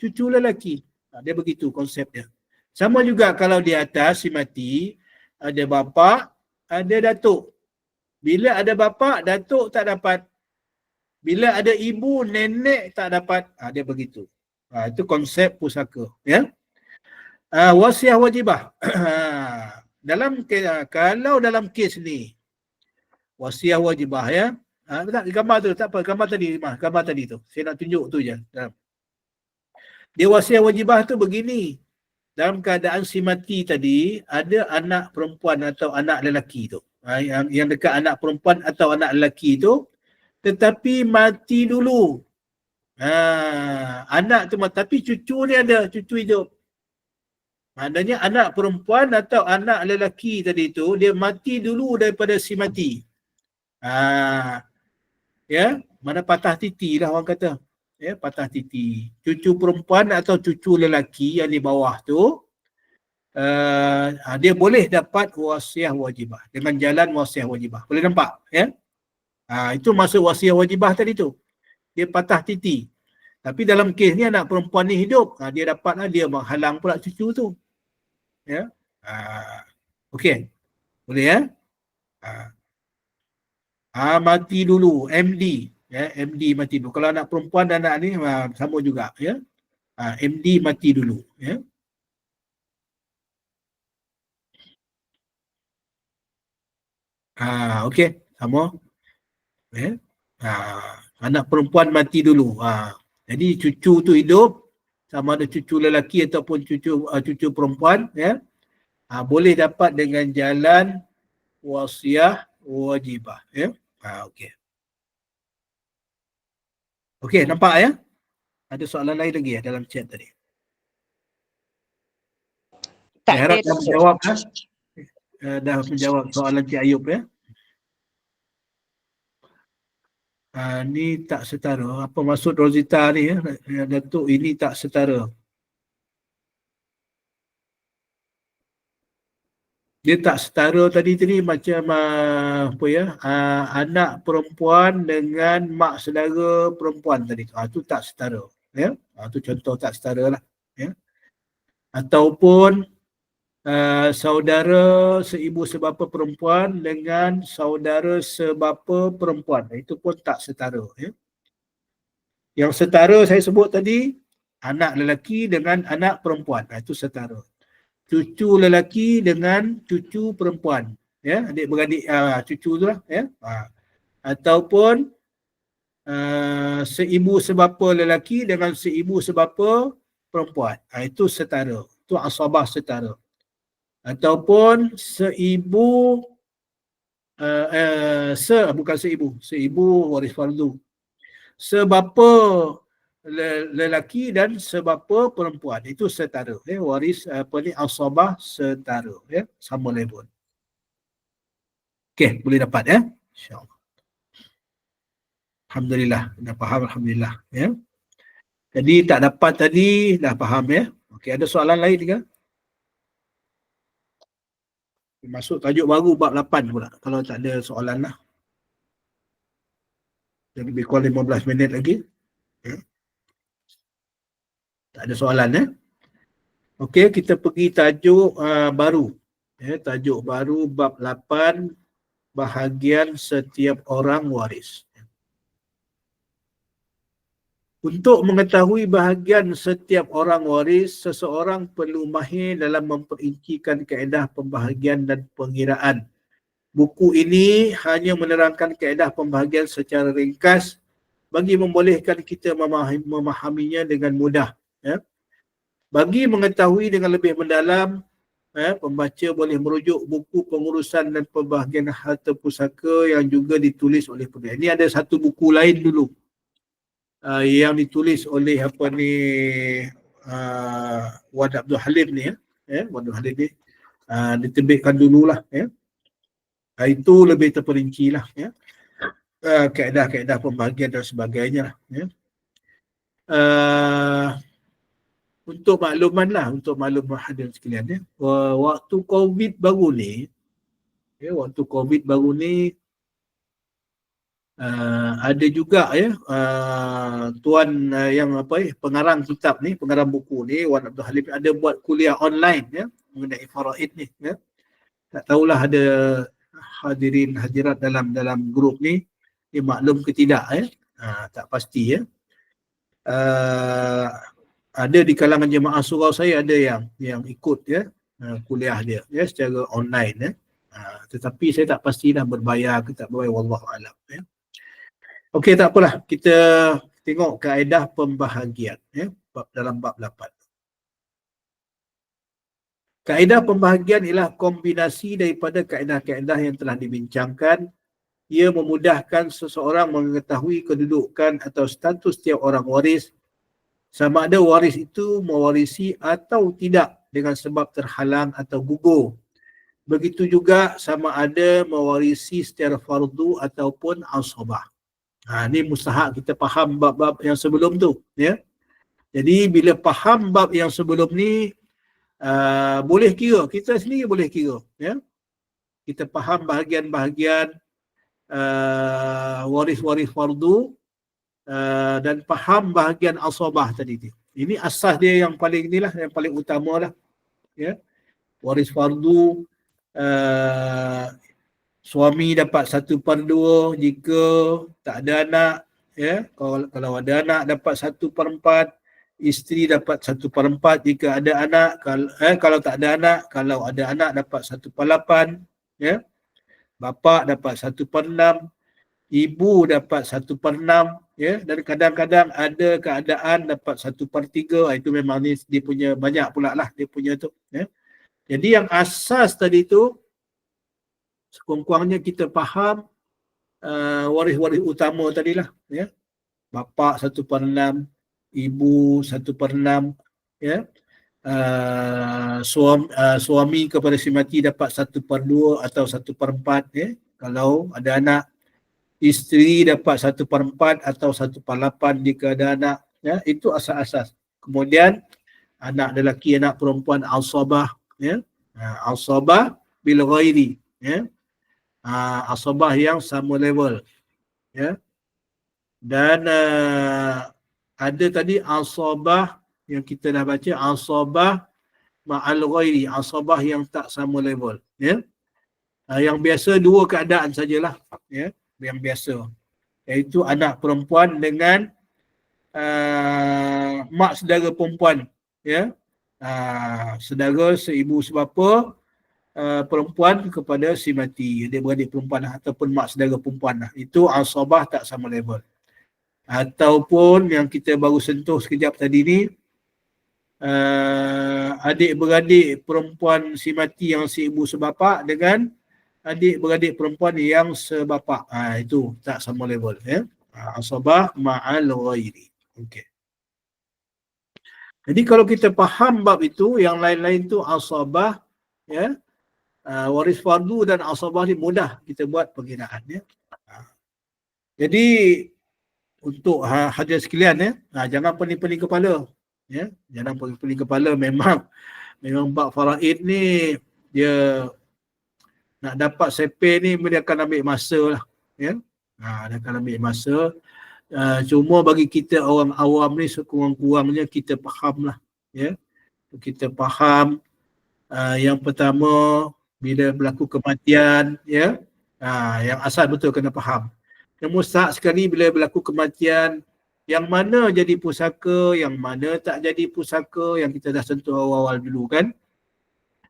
cucu lelaki. Dia begitu konsep dia. Sama juga kalau di atas si mati, ada bapa, ada datuk. Bila ada bapa, datuk tak dapat. Bila ada ibu, nenek tak dapat. Dia begitu. Itu konsep pusaka. Ya. Wasiah wajibah. Kalau dalam kes ni, wasiah wajibah ya. Tak, gambar tu, tak apa. Gambar tadi tu. Saya nak tunjuk tu je. Dia wasiah wajibah tu begini. Dalam keadaan si mati tadi, ada anak perempuan atau anak lelaki tu. Yang dekat anak perempuan atau anak lelaki tu, tetapi mati dulu. Anak tu mati, tapi cucu ni ada, cucu hidup. Maknanya anak perempuan atau anak lelaki tadi tu, dia mati dulu daripada si mati. Ya, mana patah titi lah orang kata. Ya, patah titi. Cucu perempuan atau cucu lelaki yang di bawah tu, dia boleh dapat wasiah wajibah dengan jalan wasiah wajibah. Boleh nampak ya? Itu masuk wasiah wajibah tadi tu. Dia patah titi. Tapi dalam kes ni anak perempuan ni hidup, dia dapatlah, dia menghalang pula cucu tu. Ya. Okey. Boleh ya? Mati dulu, MD. Ya, MD mati dulu. Kalau anak perempuan dan anak ni sama juga ya. MD mati dulu ya. Okey, sama. Ya. Anak perempuan mati dulu. Jadi cucu tu hidup, sama ada cucu lelaki ataupun cucu perempuan ya. Boleh dapat dengan jalan wasiah wajibah ya. Okey. Okey, nampak ya? Ada soalan lain lagi ya dalam chat tadi? Saya harap dah menjawab dah menjawab soalan Cik Ayub ya. Ni tak setara. Apa maksud Rosita ni ya? Datuk, ini tak setara. Dia tak setara tadi macam apa ya? Anak perempuan dengan mak saudara perempuan tadi. Itu tak setara ya. Itu contoh tak setara lah ya. Ataupun saudara seibu sebapa perempuan dengan saudara sebapa perempuan. Itu pun tak setara ya. Yang setara saya sebut tadi, anak lelaki dengan anak perempuan. Itu setara. Cucu lelaki dengan cucu perempuan. Ya, adik-beradik cucu tu lah ya. Ataupun seibu sebapa lelaki dengan seibu sebapa perempuan. Itu setara. Itu asabah setara. Ataupun seibu bukan seibu waris fardu. Sebapa lelaki dan sebapa perempuan, itu setara ya, waris asabah setara ya, sama level. Okey, boleh dapat ya, insyaallah. Alhamdulillah, dah faham alhamdulillah ya. Jadi tak dapat tadi dah faham ya. Okey, ada soalan lain ke? Masuk tajuk baru bab 8 pula kalau tak ada soalan lah. Jadi lebih kurang 15 minit lagi. Ya. Tak ada soalan ya. Okey, kita pergi tajuk baru. Ya, tajuk baru bab 8, bahagian setiap orang waris. Untuk mengetahui bahagian setiap orang waris, seseorang perlu mahir dalam memperincikan kaedah pembahagian dan pengiraan. Buku ini hanya menerangkan kaedah pembahagian secara ringkas bagi membolehkan kita memahaminya dengan mudah. Ya. Bagi mengetahui dengan lebih mendalam, pembaca boleh merujuk buku pengurusan dan pembahagian harta pusaka yang juga ditulis oleh Perdana. Ini ada satu buku lain dulu yang ditulis oleh Wan Abdul Halim ni Wan Abdul Halim ni diterbitkan dululah itu lebih terperinci lah kaedah-kaedah pembahagian dan sebagainya lah untuk makluman hadirin sekalian waktu COVID baru ni ada juga tuan yang pengarang kitab ni, pengarang buku ni Wan Abdul Halim ada buat kuliah online mengenai faraid ni tak tahulah ada hadirin hadirat dalam grup ni dia maklum ke tidak tak pasti ada di kalangan jemaah surau saya ada yang ikut kuliah dia secara online tetapi saya tak pastilah berbayar ke tak berbayar, wallahu alam Okey, tak apalah, kita tengok kaedah pembahagian dalam bab 8. Kaedah pembahagian ialah kombinasi daripada kaedah-kaedah yang telah dibincangkan. Ia memudahkan seseorang mengetahui kedudukan atau status setiap orang waris, sama ada waris itu mewarisi atau tidak dengan sebab terhalang atau gugur. Begitu juga sama ada mewarisi secara fardu ataupun asabah. Ini mustahak kita faham bab-bab yang sebelum tu Jadi bila faham bab yang sebelum ni boleh kira, kita sendiri boleh kira kita faham bahagian-bahagian waris-waris fardu dan faham bahagian asabah tadi tu. Ini asas dia yang paling inilah, yang paling utama lah waris fardu suami dapat 1/2 jika tak ada anak kalau ada anak dapat 1/4, isteri dapat 1/4 jika ada anak, kalau tak ada anak, kalau ada anak dapat 1/8 bapa dapat 1/6, ibu dapat 1/6 dan kadang-kadang ada keadaan dapat 1/3. Itu memang ni dia punya banyak pula lah dia punya tu Jadi yang asas tadi tu sekurang-kurangnya kita faham waris-waris utama tadilah bapa 1/6, ibu 1/6 suami kepada si mati dapat 1/2 atau 1/4 kalau ada anak, isteri dapat 1/4 atau 1/8 jika ada anak itu asas-asas. Kemudian anak lelaki, anak perempuan asabah asabah bil ghairi asabah yang sama level dan ada tadi asabah yang kita dah baca, asabah ma'al ghairi, asabah yang tak sama level yang biasa dua keadaan sajalah yang biasa, iaitu anak perempuan dengan mak saudara perempuan saudara seibu sebapa perempuan kepada si mati, dia beradik perempuan ataupun mak saudara perempuan itu asabah tak sama level. Ataupun yang kita baru sentuh sekejap tadi ni adik-beradik perempuan si mati yang seibu sebapa dengan adik-beradik perempuan yang sebapa, itu tak sama level asabah ma'al ghairi. Okey. Jadi kalau kita faham bab itu, yang lain-lain tu asabah waris fardu dan asabah ni mudah kita buat pengginaan Jadi untuk hadirin sekalian jangan pening-pening kepala jangan pening-pening kepala. Memang bab faraid ni dia nak dapat sepe ni dia akan ambil masa lah dia akan ambil masa. Cuma bagi kita orang awam ni sekurang-kurangnya kita faham lah kita faham yang pertama bila berlaku kematian yang asal betul kena faham. Yang mustahak sekali bila berlaku kematian, yang mana jadi pusaka, yang mana tak jadi pusaka, yang kita dah sentuh awal-awal dulu kan.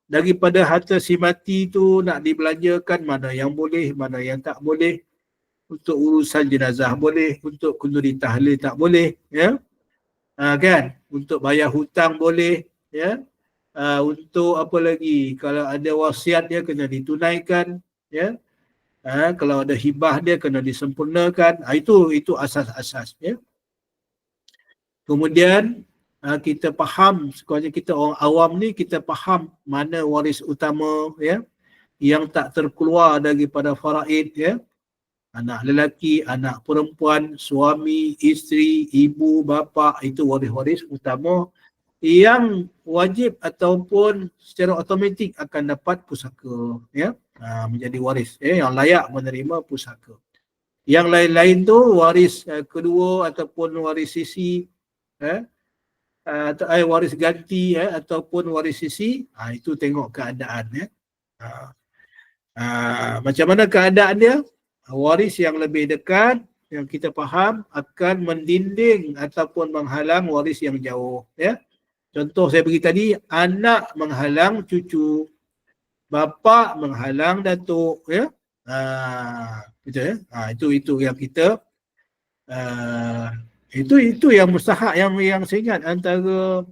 Daripada harta si mati tu nak dibelanjakan, mana yang boleh, mana yang tak boleh. Untuk urusan jenazah boleh, untuk kenduri tahlil tak boleh Kan, untuk bayar hutang boleh, ya. Untuk apa lagi, kalau ada wasiat dia kena ditunaikan, ya. Kalau ada hibah dia kena disempurnakan. Itu asas-asas, ya. Kemudian kita faham, sekurang kita orang awam ni, kita faham mana waris utama, ya, yang tak terkeluar daripada faraid, ya. Anak lelaki, anak perempuan, suami, isteri, ibu, bapa, itu waris-waris utama yang wajib ataupun secara automatik akan dapat pusaka, ya. Menjadi waris, ya, yang layak menerima pusaka. Yang lain-lain tu waris kedua ataupun waris sisi, waris ganti, ataupun waris sisi, itu tengok keadaan, ya. Macam mana keadaan dia? Waris yang lebih dekat, yang kita faham, akan mendinding ataupun menghalang waris yang jauh, ya. Contoh saya bagi tadi, anak menghalang cucu, bapa menghalang datuk, ya. Gitu, ya. Itu yang kita itu yang mustahak, yang saya ingat antara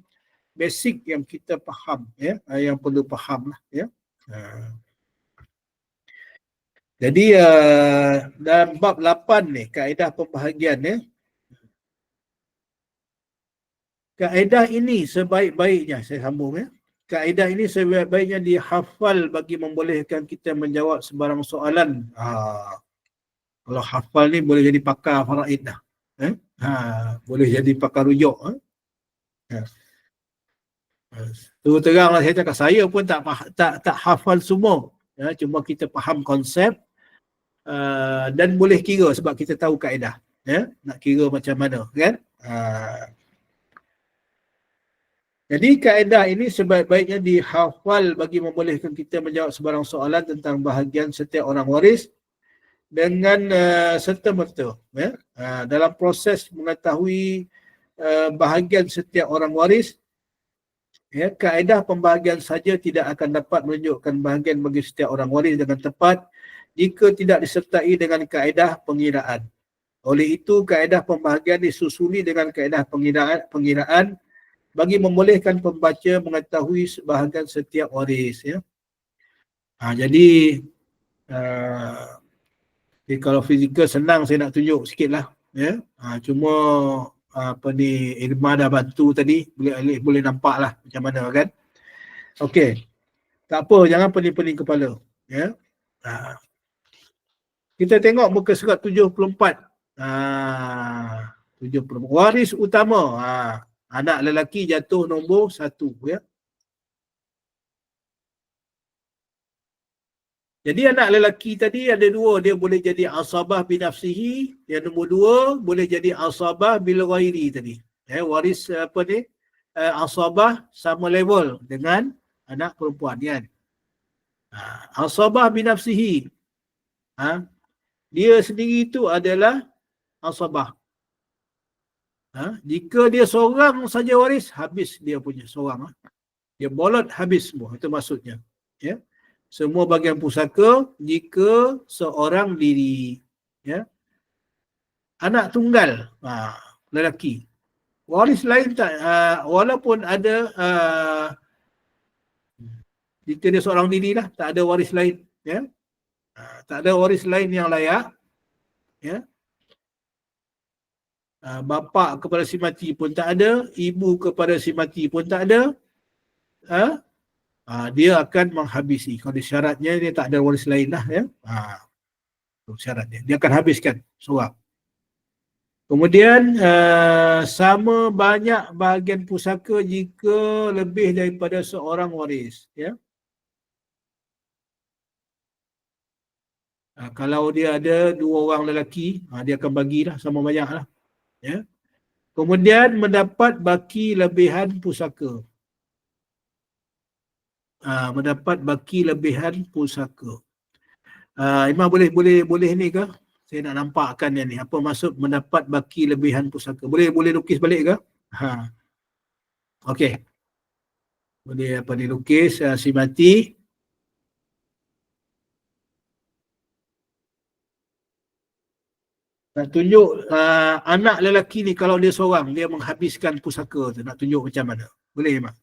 basic yang kita faham, ya, yang perlu faham lah, ya. Jadi dalam bab 8 ni, kaedah pembahagian, ya. Kaedah ini sebaik-baiknya, saya sambung, ya. Kaedah ini sebaik-baiknya dihafal bagi membolehkan kita menjawab sebarang soalan. Kalau hafal ni boleh jadi pakar faraid dah. Boleh jadi pakar rujuk. Terus teranglah saya cakap, saya pun tak hafal semua. Ya, cuma kita faham konsep dan boleh kira sebab kita tahu kaedah. Ya, nak kira macam mana, kan? Jadi kaedah ini sebaik-baiknya dihafal bagi membolehkan kita menjawab sebarang soalan tentang bahagian setiap orang waris dengan serta-merta, ya. Dalam proses mengetahui bahagian setiap orang waris, ya, kaedah pembahagian saja tidak akan dapat menunjukkan bahagian bagi setiap orang waris dengan tepat jika tidak disertai dengan kaedah pengiraan. Oleh itu, kaedah pembahagian disusuli dengan kaedah pengiraan bagi membolehkan pembaca mengetahui bahagian setiap waris, ya. Jadi kalau fizikal senang saya nak tunjuk sikit lah, ya. Cuma Irma dah bantu tadi, boleh nampak lah macam mana, kan. Okey, tak apa, jangan pening-pening kepala, ya. Kita tengok muka surat 74. 74. Waris utama, anak lelaki jatuh nombor 1, ya. Jadi anak lelaki tadi ada 2, dia boleh jadi asabah binafsihi, yang nombor 2 boleh jadi asabah bil ghairi tadi. Waris asabah sama level dengan anak perempuan, kan. Asabah binafsihi, dia sendiri itu adalah asabah. Jika dia seorang saja waris, habis dia punya seorang. Dia bolot habis semua, itu maksudnya, ya. Semua bahagian pusaka jika seorang diri, ya. Anak tunggal, lelaki, waris lain tak, walaupun ada jika dia seorang diri lah, tak ada waris lain, ya. Tak ada waris lain yang layak, ya. Bapa kepada si mati pun tak ada, ibu kepada si mati pun tak ada, dia akan menghabisi. Kalau syaratnya dia tak ada waris lain lah, ya. Syarat dia akan habiskan seorang. Kemudian sama banyak bahagian pusaka jika lebih daripada seorang waris, ya. Kalau dia ada 2 orang lelaki, dia akan bagilah sama banyak lah, ya. Kemudian mendapat baki lebihan pusaka. Mendapat baki lebihan pusaka. Imam boleh ni ke? Saya nak nampakkan dia ni. Apa maksud mendapat baki lebihan pusaka? Boleh lukis balik ke? Okey. Boleh dilukis si mati. Nak tunjuk anak lelaki ni kalau dia seorang, dia menghabiskan pusaka tu. Nak tunjuk macam mana? Boleh, Mak?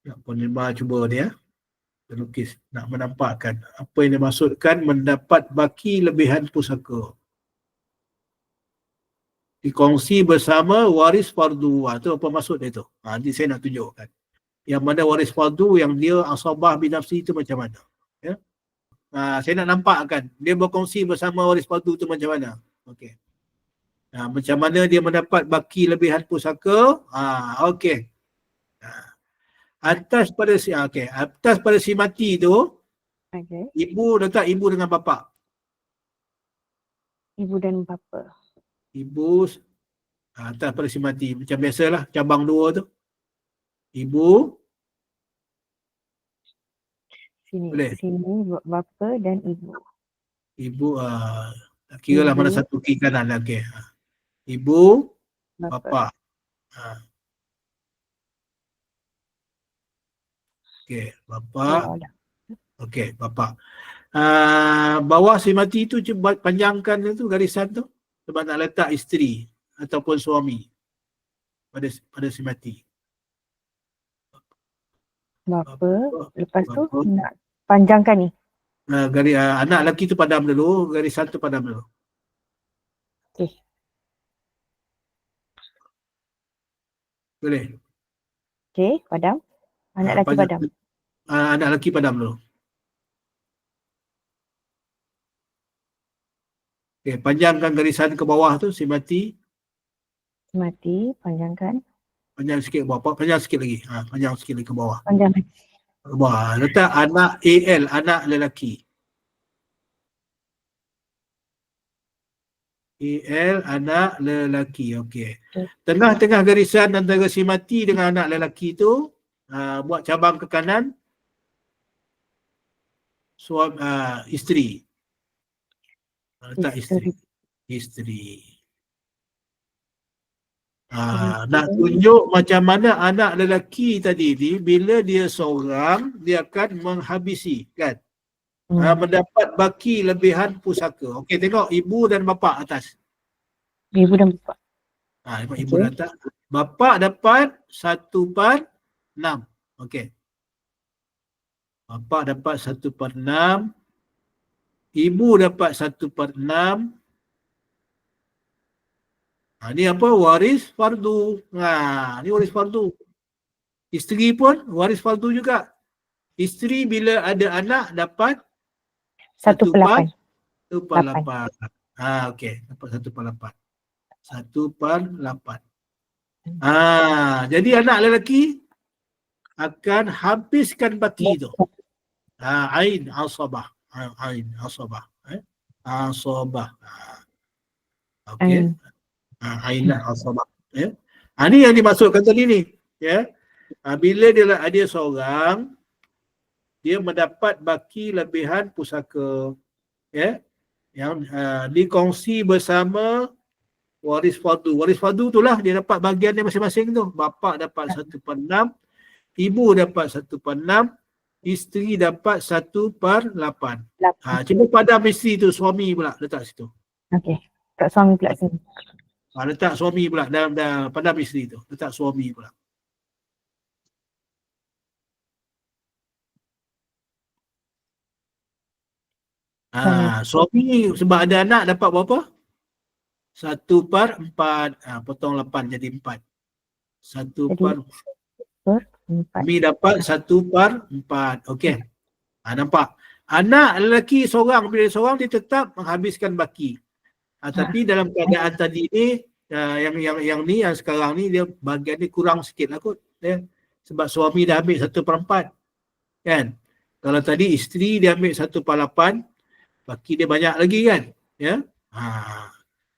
Ya, Puan cuba dia. Lukis. Nak menampakkan. Apa yang dimaksudkan mendapat baki lebihan pusaka. Dikongsi bersama waris fardu. Itu apa maksud dia tu? Nanti saya nak tunjukkan. Yang mana waris fardu yang dia asabah binafsi itu macam mana. Ya? Saya nak nampakkan. Dia berkongsi bersama waris fardu itu macam mana. Okey. Macam mana dia mendapat baki lebihan pusaka. Okey. Atas pada si mati tu, ibu letak ibu dengan bapa. Ibu dan bapa. Ibu atas pada si mati. Macam biasalah cabang dua tu. Ibu. Sini bapa dan ibu. Ibu, kira lah mana satu kiri kanan. Okey. Ibu, bapa. Okey, bapa. Okey, bapa. Bawah si mati tu cuba panjangkan tu garisan tu sebab nak letak isteri ataupun suami pada si mati. Bapa. Lepas tu nak panjangkan ni. Anak lelaki tu padam dulu, garisan tu padam dulu. Okey. Boleh? Okey, padam. Anak lelaki padam. Anak lelaki padam dulu. Okey, panjangkan garisan ke bawah tu si mati. Si mati, panjangkan. Panjang sikit ke bawah, panjang sikit lagi. Panjang sikit lagi ke bawah. Panjang lagi. Wah, letak anak AL, anak lelaki. AL, anak lelaki. Okey. Tengah-tengah garisan antara si mati dengan anak lelaki tu, buat cabang ke kanan. Isteri. Letak isteri. Nak tunjuk macam mana anak lelaki tadi ni, bila dia seorang, dia akan menghabisi, kan? Mendapat baki lebihan pusaka. Okey, tengok ibu dan bapa atas. Ibu dan bapa. Ibu dan atas. Bapa dapat 1/6. Okey. Bapa dapat 1/6. Ibu dapat 1/6. Ni apa? Waris fardu. Ni waris fardu. Isteri pun waris fardu juga. Isteri bila ada anak dapat 1/8. 1/8. Okey. Dapat 1/8. 1/8. Jadi anak lelaki akan habiskan baki tu. Ain asabah. Ain asabah. Asabah. Okey. Ainah asabah. Ya. Ni yang dimaksudkan tadi ni. Ya. Bila dia seorang, dia mendapat baki lebihan pusaka. Ya. Yang dikongsi bersama waris fardu. Waris fardu itulah dia dapat bahagian dia masing-masing tu. Bapa dapat 1/6, ibu dapat 1/6, isteri dapat 1/8. Cuba padam isteri tu, suami pula letak situ. Okey. Kat suami pula sini. Letak suami pula dalam padam isteri tu. Letak suami pula. Suami sebab ada anak dapat berapa? 1/4. Potong 8 jadi 4. 1/4. Suami dapat 1/4. Okey. Nampak? Anak lelaki seorang, bila seorang dia tetap menghabiskan baki. Tapi dalam keadaan tadi ni, yang sekarang ni dia bahagian ni kurang sikit lah kot. Ya. Sebab suami dah ambil 1/4. Kan? Kalau tadi isteri dia ambil 1/8, baki dia banyak lagi kan? Ya.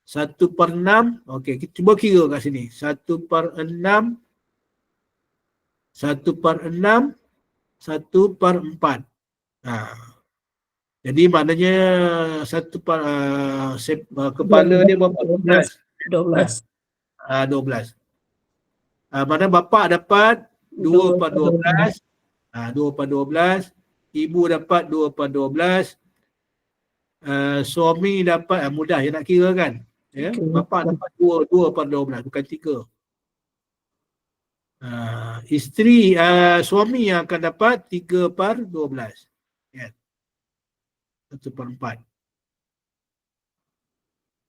1/6. Okey, kita cuba kira kat sini. 1/6, 1/6, 1/4. Jadi maknanya kepala dia berapa? 12. 12. Mana bapa dapat 2/12. 2/12. Ibu dapat 2/12. suami dapat, mudah je nak kira kan. Ya, bapa dapat 2/12, bukan 3. Isteri, suami yang akan dapat 3/12. Ya. 1/4.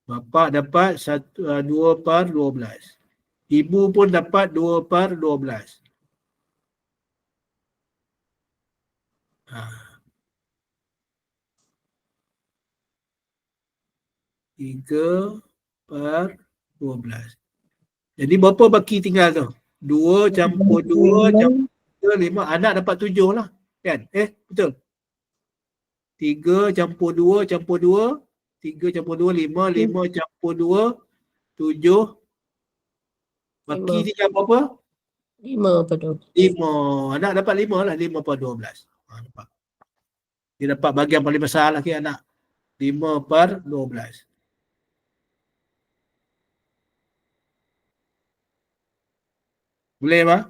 Bapa dapat 2/12. Ibu pun dapat 2/12. 3/12. Jadi berapa baki tinggal tu? 2 campur 2 campur 5. Anak dapat 7 lah. Kan? Betul. 3 campur 2 campur 2. 3 campur 2, 5. 5 campur 2, 7. Baki tinggal berapa? 5/12. 5. Anak dapat 5 lah. 5/12. Nampak? Dia dapat bahagian paling besar lagi anak. 5/12. Boleh bang?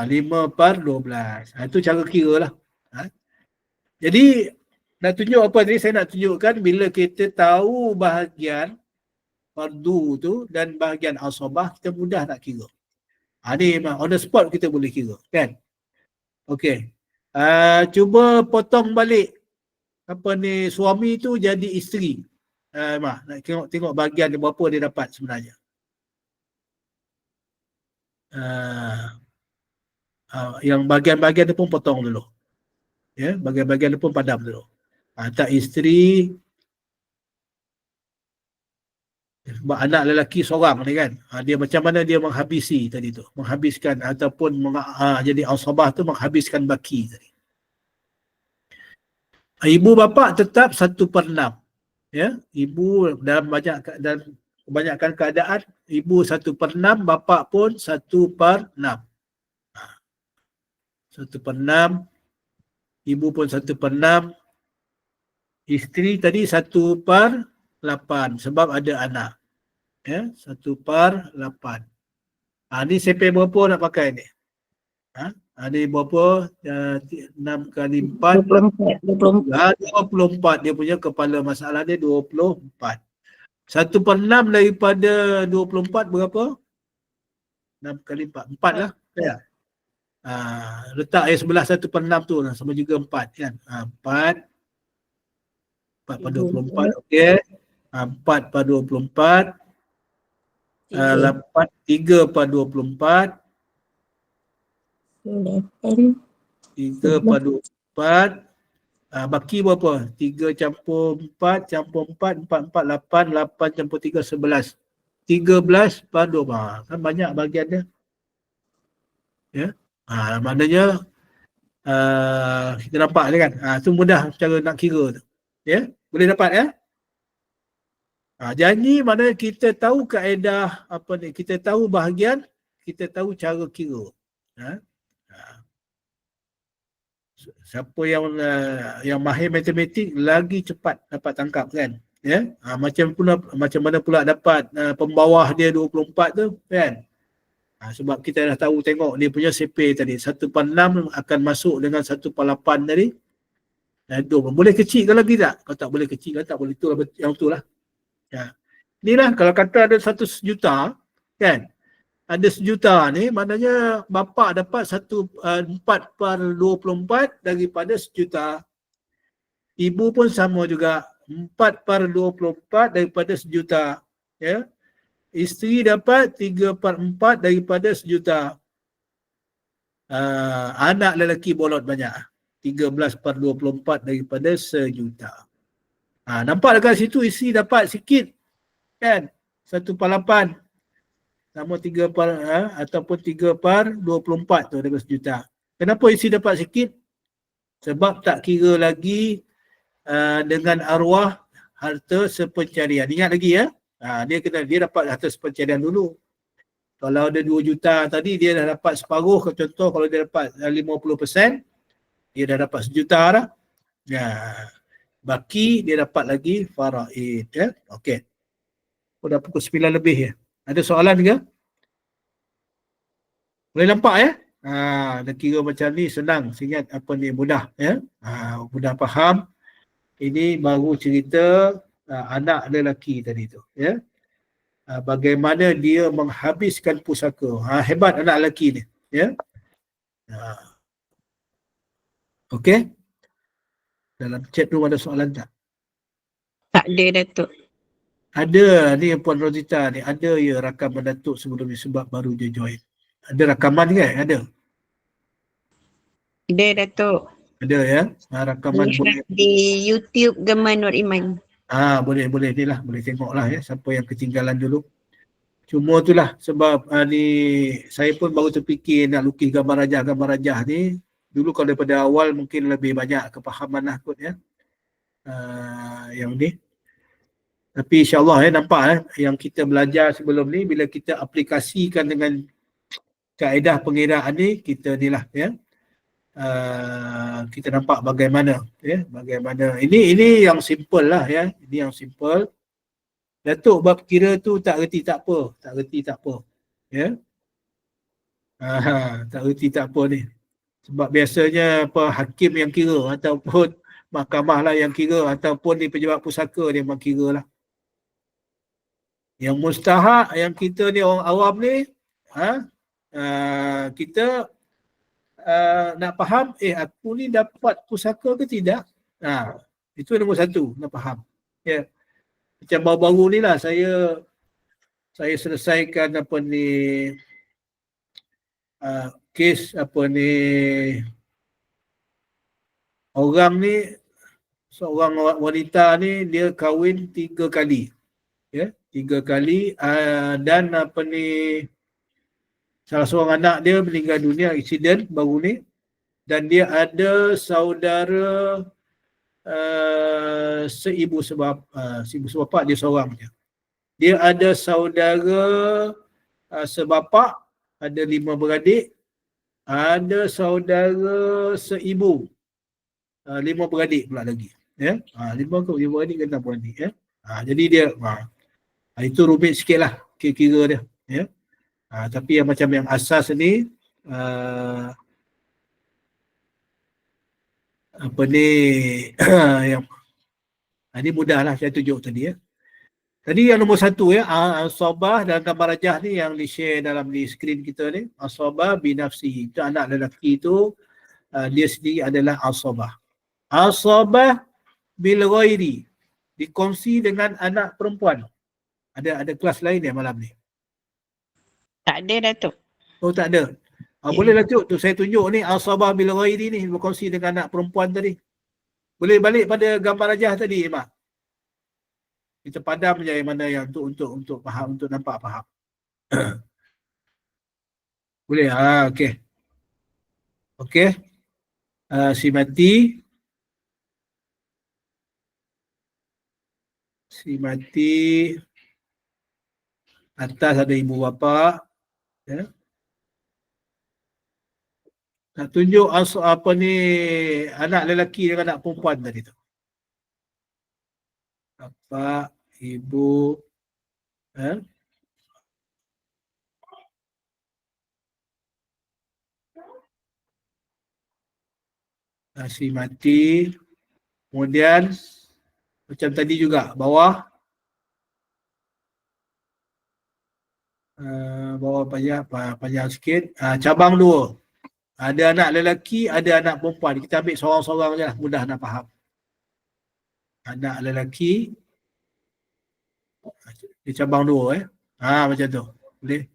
5/12. Itu cara kira lah. Jadi nak tunjuk apa tadi? Saya nak tunjukkan bila kita tahu bahagian fardu tu dan bahagian asabah, kita mudah nak kira. Ni memang on the spot kita boleh kira. Kan? Okey. Cuba potong balik apa ni, suami tu jadi isteri. Nak tengok bahagian dia berapa dia dapat sebenarnya. Yang bahagian-bahagian tu pun potong dulu. Ya, bahagian-bahagian tu pun padam dulu. Tak isteri, sebab anak lelaki seorang ni kan. Dia macam mana dia menghabisi tadi tu. Menghabiskan ataupun jadi asabah tu menghabiskan baki tadi. Ibu bapa tetap 1/6. Ya, ibu dalam kebanyakan keadaan ibu 1/6, bapa pun 1/6. 1/6, ibu pun 1/6, isteri tadi 1/8 sebab ada anak. Ya, 1/8. Ni CP berapa nak pakai ni? Ni berapa? 6 kali 4. 24. Dia punya kepala masalah dia 24. 1/6 daripada 24 berapa? 6 kali 4. 4 lah. Ya. Letak sebelah 1/6 tu lah, sama juga 4 kan. 4 4/24. Okey. 4/24. 8 3/24. 3/24. Baki berapa? 3 campur 4 campur 4, 4, 4, 8. 8 campur 3, 11. 13/24. Kan banyak bahagian dia. Ya. Maknanya kita nampak ni kan. Tu mudah cara nak kira tu. Ya. Boleh dapat ya? Jadi mana kita tahu kaedah apa ni, kita tahu bahagian, kita tahu cara kira. Siapa yang mahir matematik lagi cepat dapat tangkap kan. Ya. Macam mana pula dapat pembawah dia 24 tu kan. Sebab kita dah tahu, tengok dia punya CP tadi 1/6 akan masuk dengan 1/8 tadi. Boleh kecilkan lagi tak? Kalau tak boleh kecilkan, tak boleh, itulah yang betul lah. Ya. Inilah kalau kata ada 100 juta kan. Ada 1 juta ni maknanya bapa dapat 4/24 daripada 1 juta. Ibu pun sama juga, 4/24 daripada 1 juta. Ya. Isteri dapat 3/4 daripada 1 juta. Anak lelaki bolot banyak, 13/24 daripada 1 juta. Nampak dekat situ isteri dapat sikit kan, 1/8 sama 3 ataupun 3/24 tu daripada 1 juta. Kenapa isteri dapat sikit? Sebab tak kira lagi dengan arwah harta sepencarian. Ingat lagi ya. Dia dapat harta sepencarian dulu. Kalau ada 2 juta tadi, dia dah dapat separuh. Contoh kalau dia dapat 50%, dia dah dapat 1 juta dah. Baki dia dapat lagi faraid. Ya? Okey. Dah pukul 9 lebih ya. Ada soalan ke? Boleh nampak ya? Dah kira macam ni senang. Ingat apa ni, mudah ya. Mudah faham. Ini baru cerita anak lelaki tadi tu, ya. Bagaimana dia menghabiskan pusaka. Hebat anak lelaki ni, ya. Okey. Dalam chat room ada soalan tak? Tak ada, Datuk. Ada ni Puan Rosita ni, ada ya rakaman Datuk sebelum ni sebab baru je join. Ada rakaman kan? Ada. Ada, Datuk. Ada ya. Rakaman boleh. Di YouTube Gema Nur Iman. Boleh ni lah, boleh tengok lah ya siapa yang ketinggalan dulu. Cuma itulah sebab ni saya pun baru terfikir nak lukis gambar rajah ni. Dulu kalau daripada awal mungkin lebih banyak kepahaman lah kot ya. Yang ni. Tapi insyaAllah nampak yang kita belajar sebelum ni bila kita aplikasikan dengan kaedah pengiraan ni, kita ni lah ya. Kita nampak bagaimana ya, bagaimana ini yang simple lah ya. Ini yang simple. Datuk bab kira tu tak reti tak apa, ya. Tak reti tak apa ni. Sebab biasanya hakim yang kira ataupun mahkamah lah yang kira ataupun di pejabat pusaka dia memang kira lah. Yang mustahak yang kita ni orang awam ni kita nak faham aku ni dapat pusaka ke tidak. Itu nombor satu nak faham. Ya. Macam baru-baru ni lah saya selesaikan kes orang ni, seorang wanita ni dia kahwin 3 kali. Ya, 3 kali dan salah seorang anak dia meninggal dunia aksiden baru ni, dan dia ada saudara seibu sebapa dia seorang je. Dia ada saudara sebapak, ada 5 beradik, ada saudara seibu 5 beradik pula lagi. Ya, 5 beradik ke 6 beradik ya. Jadi dia itu rumit sikit lah kira-kira dia ya. Tapi yang macam yang asas ni yang ini mudah lah saya tunjuk tadi ya. Tadi yang nombor 1 ya, asabah dalam gambar rajah ni yang di-share dalam di skrin kita ni, asabah binafsihi. Itu anak lelaki tu dia sendiri adalah asabah. Asabah bil ghairi, dikongsi dengan anak perempuan. Ada kelas lain ya malam ni? Tak ada, Datuk. Oh, tak ada. Bolehlah Cuk, tu saya tunjuk ni asabah bil ghairi ni berkongsi dengan anak perempuan tadi. Boleh balik pada gambar rajah tadi, Mak. Kita padam je yang mana yang untuk faham, untuk nampak faham. Boleh? Okey. Okey. Si mati atas ada ibu bapa ya. Nak tunjuk anak lelaki dengan anak perempuan tadi tu. Bapa, ibu si mati, kemudian macam tadi juga bawah panjang sikit, cabang 2. Ada anak lelaki, ada anak perempuan. Kita ambil seorang-seorang je lah, mudah nak faham. Anak lelaki di cabang 2 macam tu. Boleh?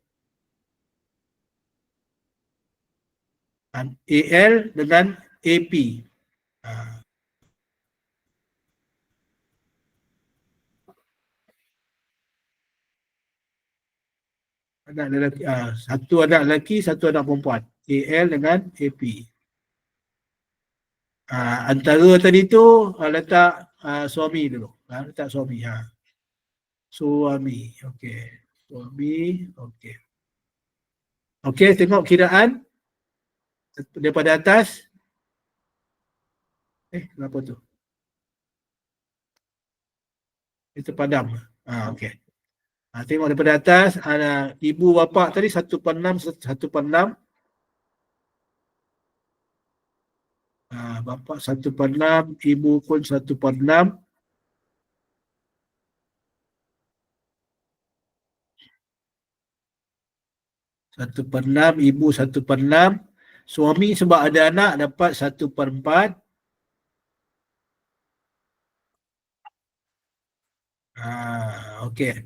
AL dengan AP. Anak lelaki, satu anak lelaki, satu anak perempuan. AL dengan AP. Antara tadi tu letak suami dulu. Letak suami. Suami. Okey. Suami. Okey. Okey, tengok kiraan daripada atas. Kenapa tu? Itu padam. Okey. Tengok daripada atas, ibu bapa tadi 1/6, 1/6. Bapa 1/6, ibu pun 1/6. Satu per enam, ibu 1/6. Suami sebab ada anak dapat 1/4. Okey.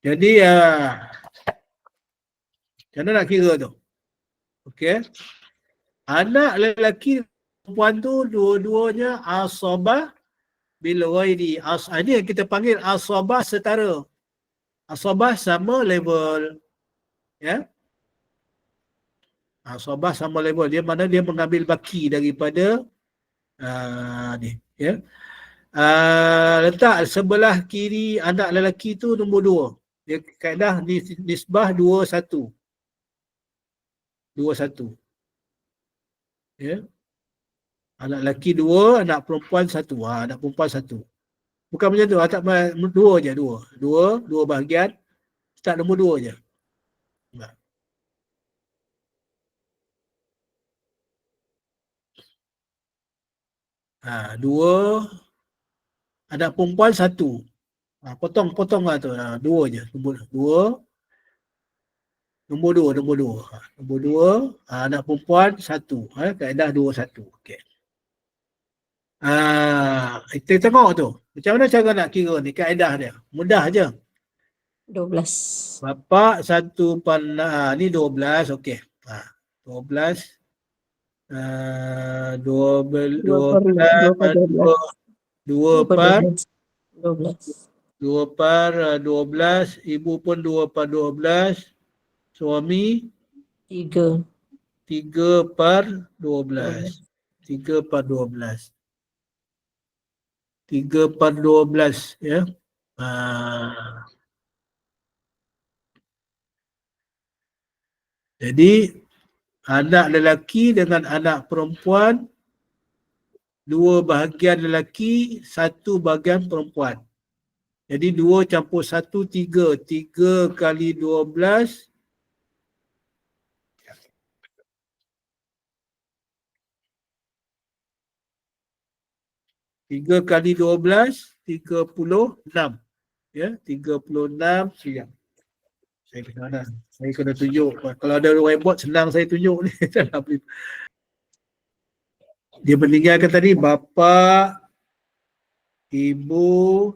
Jadi macam mana nak kira tu? Okey. Anak lelaki perempuan tu dua-duanya asabah bil ghairi. Ini yang kita panggil asabah setara. Asabah sama level. Ya. Asabah sama level. Dia mana dia mengambil baki daripada ni. Ya. Letak sebelah kiri anak lelaki tu nombor 2. Dia kaedah nisbah 2-1. 2-1. Ya. Anak lelaki 2, anak perempuan 1. Anak perempuan 1. Bukan macam tu, tak 2 je, 2 bahagian. Start nombor 2 je. 2, anak perempuan 1. Potong lah tu. 2 je. Nombor 2. Nombor 2. Nombor 2, anak perempuan 1. Kaedah 2-1. Okey. Kita tengok tu. Macam mana cara nak kira ni kaedah dia? Mudah je. 12. Bapak 1/6. Ni 12. Okey. 12. 12. 2 per 12. Ibu pun 2/12. Suami 3. 3/12. 3/12. 3/12 ya. Jadi anak lelaki dengan anak perempuan 2 bahagian lelaki, 1 bahagian perempuan. Jadi 2 campur 1, 3. 3 kali 12. 3 kali 12, 36. Ya, 36 siap. Saya ke mana? Saya kena tunjuk. Kalau ada whiteboard senang saya tunjuk ni. Dia meninggalkan tadi bapa, ibu,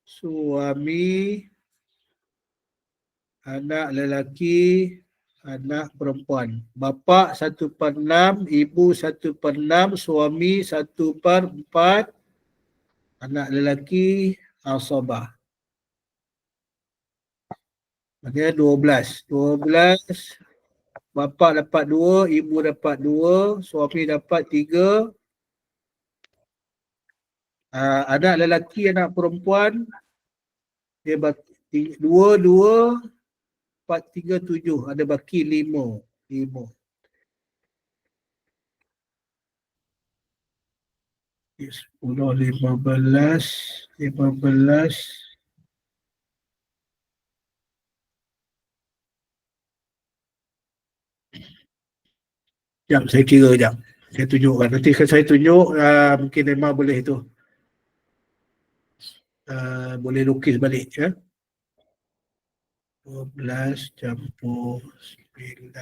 suami, anak lelaki, anak perempuan. Bapa 1/6, ibu 1/6, suami 1/4, anak lelaki asabah. Maksudnya 12. 12, bapa dapat 2, ibu dapat 2, suami dapat 3. Anak lelaki, anak perempuan, dia baki 2, 4, 3, 7. Ada baki 5. 5. 10, 15, 15. Sekejap, saya kira sekejap. Saya tunjukkan. Nanti saya tunjuk, mungkin memang boleh tu. Boleh lukis balik ya. 12 campur 9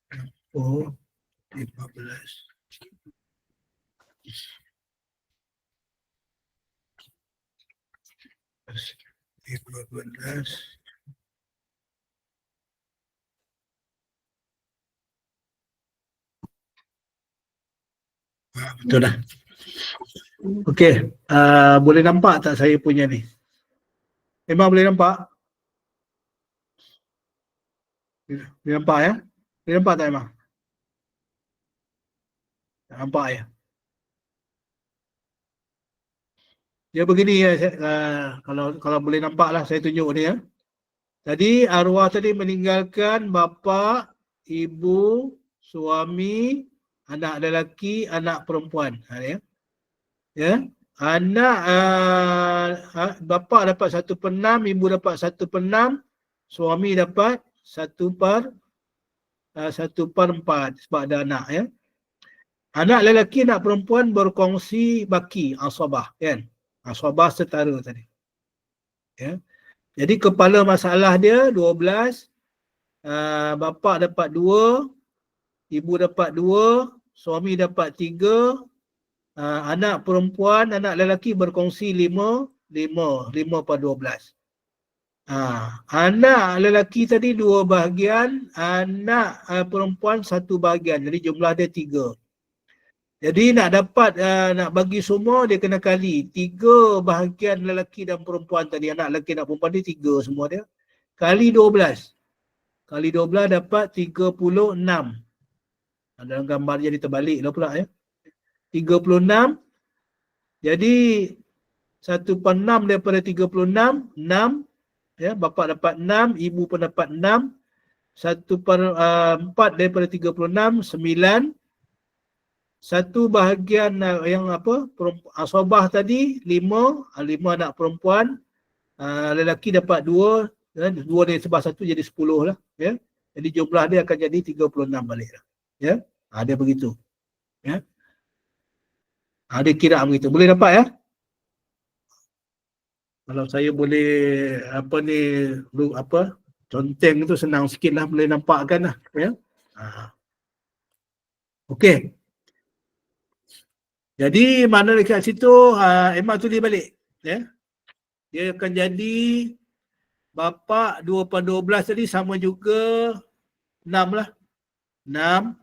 campur 15. 15. Betul dah. Okey, boleh nampak tak saya punya ni? Memang boleh nampak? Boleh nampak ya? Boleh nampak tak memang? Tak nampak ya? Dia begini ya, kalau boleh nampak lah saya tunjuk ni ya. Tadi arwah tadi meninggalkan bapa, ibu, suami, anak lelaki, anak perempuan. Ya. Ya. Anak bapa dapat 1/6, ibu dapat 1/6, suami dapat 1/4, 1/4 sebab ada anak ya. Anak lelaki, anak perempuan berkongsi baki, asabah kan. Asabah setara tadi. Ya. Jadi kepala masalah dia 12, bapa dapat 2, ibu dapat 2, suami dapat 3, anak perempuan, anak lelaki berkongsi 5, 5/12. Anak lelaki tadi 2 bahagian, anak perempuan 1 bahagian. Jadi jumlah dia 3. Jadi nak dapat, nak bagi semua dia kena kali 3 bahagian lelaki dan perempuan tadi. Anak lelaki dan perempuan dia 3 semua dia. Kali 12. Kali 12 dapat 36. Dalam gambar jadi terbalik lah pula ya. 36. Jadi 1/6 daripada 36, 6. Ya, bapa dapat 6, ibu pun dapat 6. 1/4 daripada 36, 9. 1 bahagian yang asabah tadi 5, 5 anak perempuan, lelaki dapat 2, 2 dari sebelah 1 jadi 10 lah ya. Jadi jumlah dia akan jadi 36 balik lah. Ya. Dia begitu. Ya. Dia kira begitu. Boleh dapat ya? Kalau saya boleh conteng tu senang sikit lah, boleh nampakkan lah ya. Okey. Jadi mana dekat situ, Emma tulis balik ya. Dia akan jadi bapa 2/12 tadi sama juga 6 lah. 6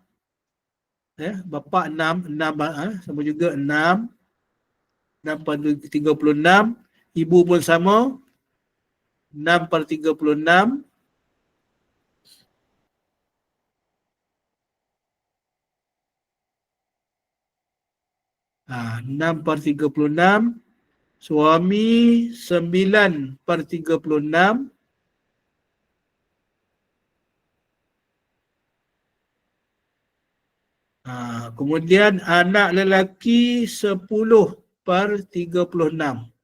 ya, bapa 6 sama juga 6. 6/36. Ibu pun sama 6/36. 6/36. Suami 9/36. Kemudian anak lelaki 10/36.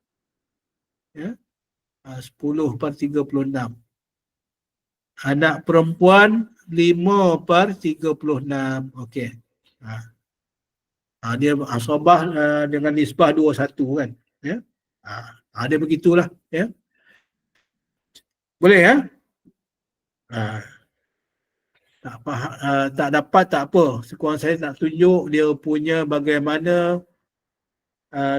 Ya. 10/36. Anak perempuan 5/36. Okey. Dia asabah dengan nisbah 2/1 kan. Ya. Dia begitulah ya. Boleh ya? Tak dapat tak apa. Sekurang saya nak tunjuk dia punya bagaimana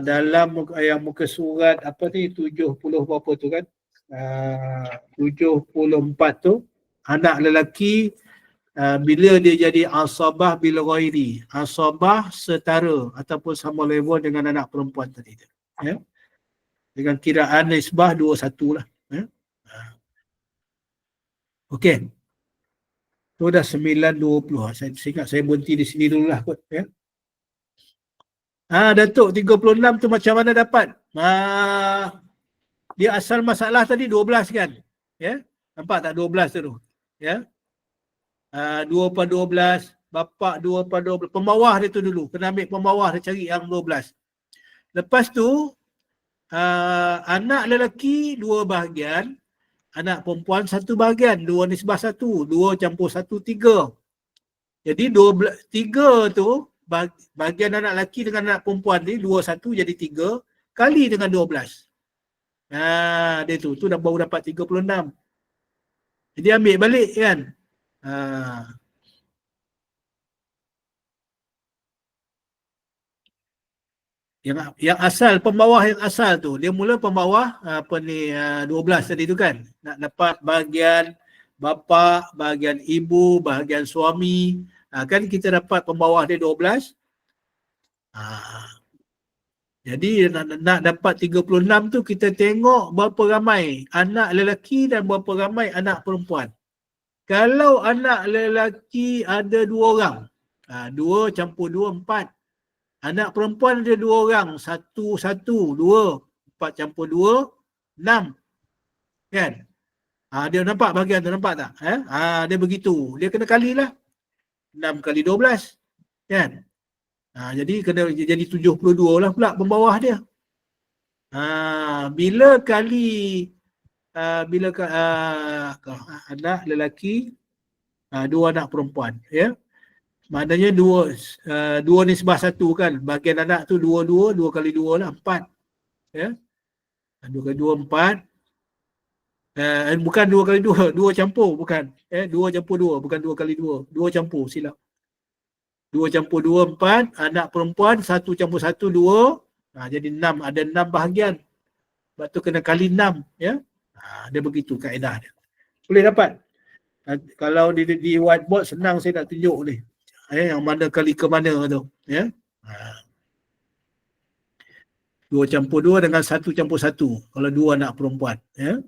dalam yang muka surat apa ni 70 berapa tu kan. 74 tu anak lelaki bila dia jadi asabah bil ghairi, asabah setara ataupun sama level dengan anak perempuan tadi tu. Ya. Dengan kiraan nisbah 2/1 lah. Ya. Okey. Tu dah 9:20. Saya ingat saya berhenti di sini dulu lah kot. Ya. Datuk 36 tu macam mana dapat? Dia asal masalah tadi 12 kan? Ya. Nampak tak 12 tu? Ya. 2/12, bapa 2/12. Pembawah dia tu dulu. Kena ambil pembawah dia cari yang 12. Lepas tu anak lelaki 2 bahagian, anak perempuan 1 bahagian, 2 nisbah 1, 2 campur 1, 3. Jadi 3 tu bahagian anak lelaki dengan anak perempuan ni 2/1 jadi 3 kali dengan 12. Dia tu dah baru dapat 36. Jadi ambil balik kan. Yang asal, pembawah yang asal tu, dia mula pembawah 12 tadi tu kan. Nak dapat bahagian bapa, bahagian ibu, bahagian suami. Kan kita dapat pembawah dia 12. Jadi nak dapat 36 tu kita tengok berapa ramai anak lelaki dan berapa ramai anak perempuan. Kalau anak lelaki ada 2 orang, 2 campur 2, 4. Anak perempuan ada 2 orang, 1, 1, 2, 4 campur 2, 6. Kan? Dia nampak bahagian tu, nampak tak? Dia begitu. Dia kena kalilah. 6 kali 12. Kan? Jadi kena jadi 72 lah pula pembawah dia. Bila kali anak lelaki Dua anak perempuan, ya. Maknanya dua nisbah satu kan. Bagian anak tu dua kali dua lah, 4. Ya. 2 kali 2, 4. Bukan 2 kali 2, 2 campur, bukan. 2 campur 2, bukan 2 kali 2. 2 campur, silap. 2 campur 2, 4. Anak perempuan, 1 campur 1, 2. Jadi 6. Ada 6 bahagian. Sebab tu kena kali 6. Ya. Dia begitu kaedah dia. Boleh dapat. Kalau di whiteboard senang saya nak tunjuk ni. Yang mana kali ke mana tu. Ya. 2 campur 2 dengan 1 campur 1. Kalau 2 anak perempuan. Ya.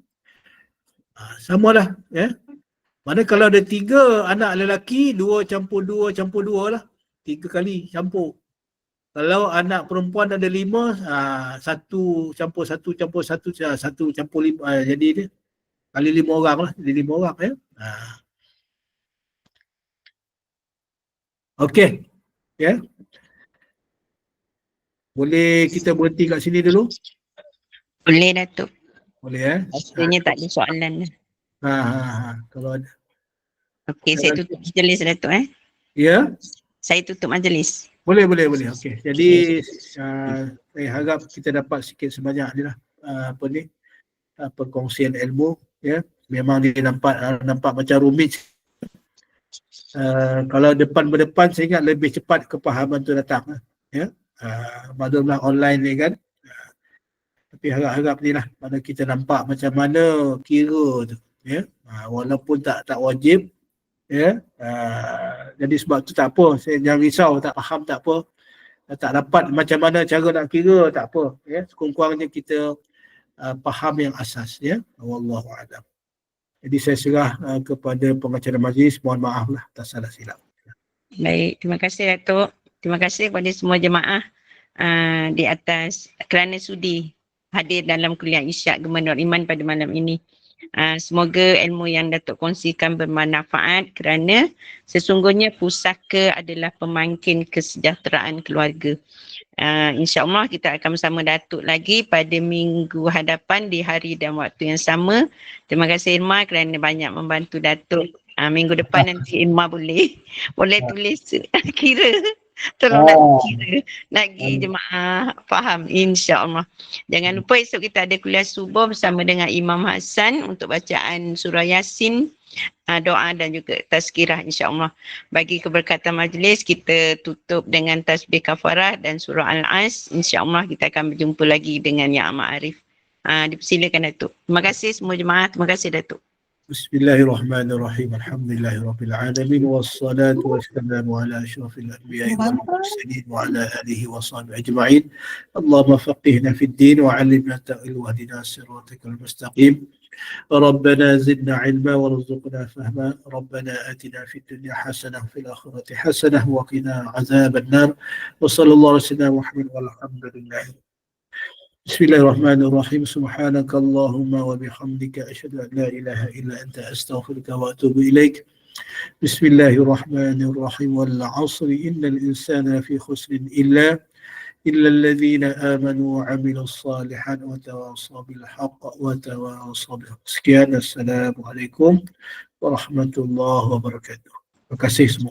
Sama lah. Ya. Mana kalau ada 3 anak lelaki, 2 campur 2 campur 2 lah. 3 kali campur. Kalau anak perempuan ada 5, 1 campur 1 campur 1, 1 campur 5. Jadi dia kali 5 orang lah. Jadi 5 orang. Ya. Okey. Ya. Boleh kita berhenti kat sini dulu? Boleh Datuk. Boleh Rasanya tak ada soalan. Kalau ada. Okey, saya tutup majlis Datuk Ya. Saya tutup majlis. Boleh. Okey. Jadi saya harap kita dapat sikit sebanyak ni lah perkongsian ilmu, ya. Memang dia nampak macam rumit. Kalau depan berdepan saya ingat lebih cepat kepahaman tu datang, ya. Maklumlah online ni kan. Tapi harap-harap ni lah mana kita nampak macam mana kira tu, ya. Walaupun tak wajib, ya. Jadi sebab tu tak apa, saya jangan risau, tak faham tak apa, tak dapat macam mana cara nak kira tak apa, ya. Sekurang-kurangnya kita faham yang asas, ya. Wallahu a'lam. Jadi saya serah kepada pengacara majlis, mohon maaf lah atas salah silap. Baik, terima kasih Datuk. Terima kasih kepada semua jemaah di atas kerana sudi hadir dalam kuliah Isyak Gemar Nur Iman pada malam ini. Semoga ilmu yang Datuk kongsikan bermanfaat kerana sesungguhnya pusaka adalah pemangkin kesejahteraan keluarga. InsyaAllah kita akan bersama Datuk lagi pada minggu hadapan di hari dan waktu yang sama. Terima kasih Irma kerana banyak membantu Datuk. Minggu depan nanti Irma boleh tulis kira. Tolong Datuk kira lagi jemaah faham, insyaAllah. Jangan lupa esok kita ada kuliah subuh bersama dengan Imam Hassan untuk bacaan surah Yasin, doa dan juga tazkirah insyaAllah. Bagi keberkatan majlis, kita tutup dengan tasbih kafarah dan surah Al-As. InsyaAllah kita akan berjumpa lagi dengan Yang Amat Arif. Dipersilakan Datuk. Terima kasih semua jemaah. Terima kasih Datuk. Bismillahirrahmanirrahim. Alhamdulillahirrabbilalamin. Wassalatu wassalamu ala asyrafil anbiya'i wal mursalin wa ala alihi wa sahbihi ajma'in. Allahumma faqihna fid din wa 'allimna ta'wil wa hdina siratal mustaqim. ربنا زدنا علما وارزقنا فهما ربنا آتنا في الدنيا حسنة وفي الآخرة حسنة وقنا عذاب النار وصلى الله على سيدنا محمد والحمد لله. بسم الله الرحمن الرحيم. سبحانك اللهم وبحمدك أشهد أن لا إله إلا أنت أستغفرك وأتوب إليك. بسم الله الرحمن الرحيم. والعصر إن الإنسان لفي خسر إلا الذين آمنوا وعملوا الصالحات وتواصوا بالحق وتواصوا بالحق. Sekian, Assalamualaikum warahmatullahi wabarakatuh. Terima kasih semua.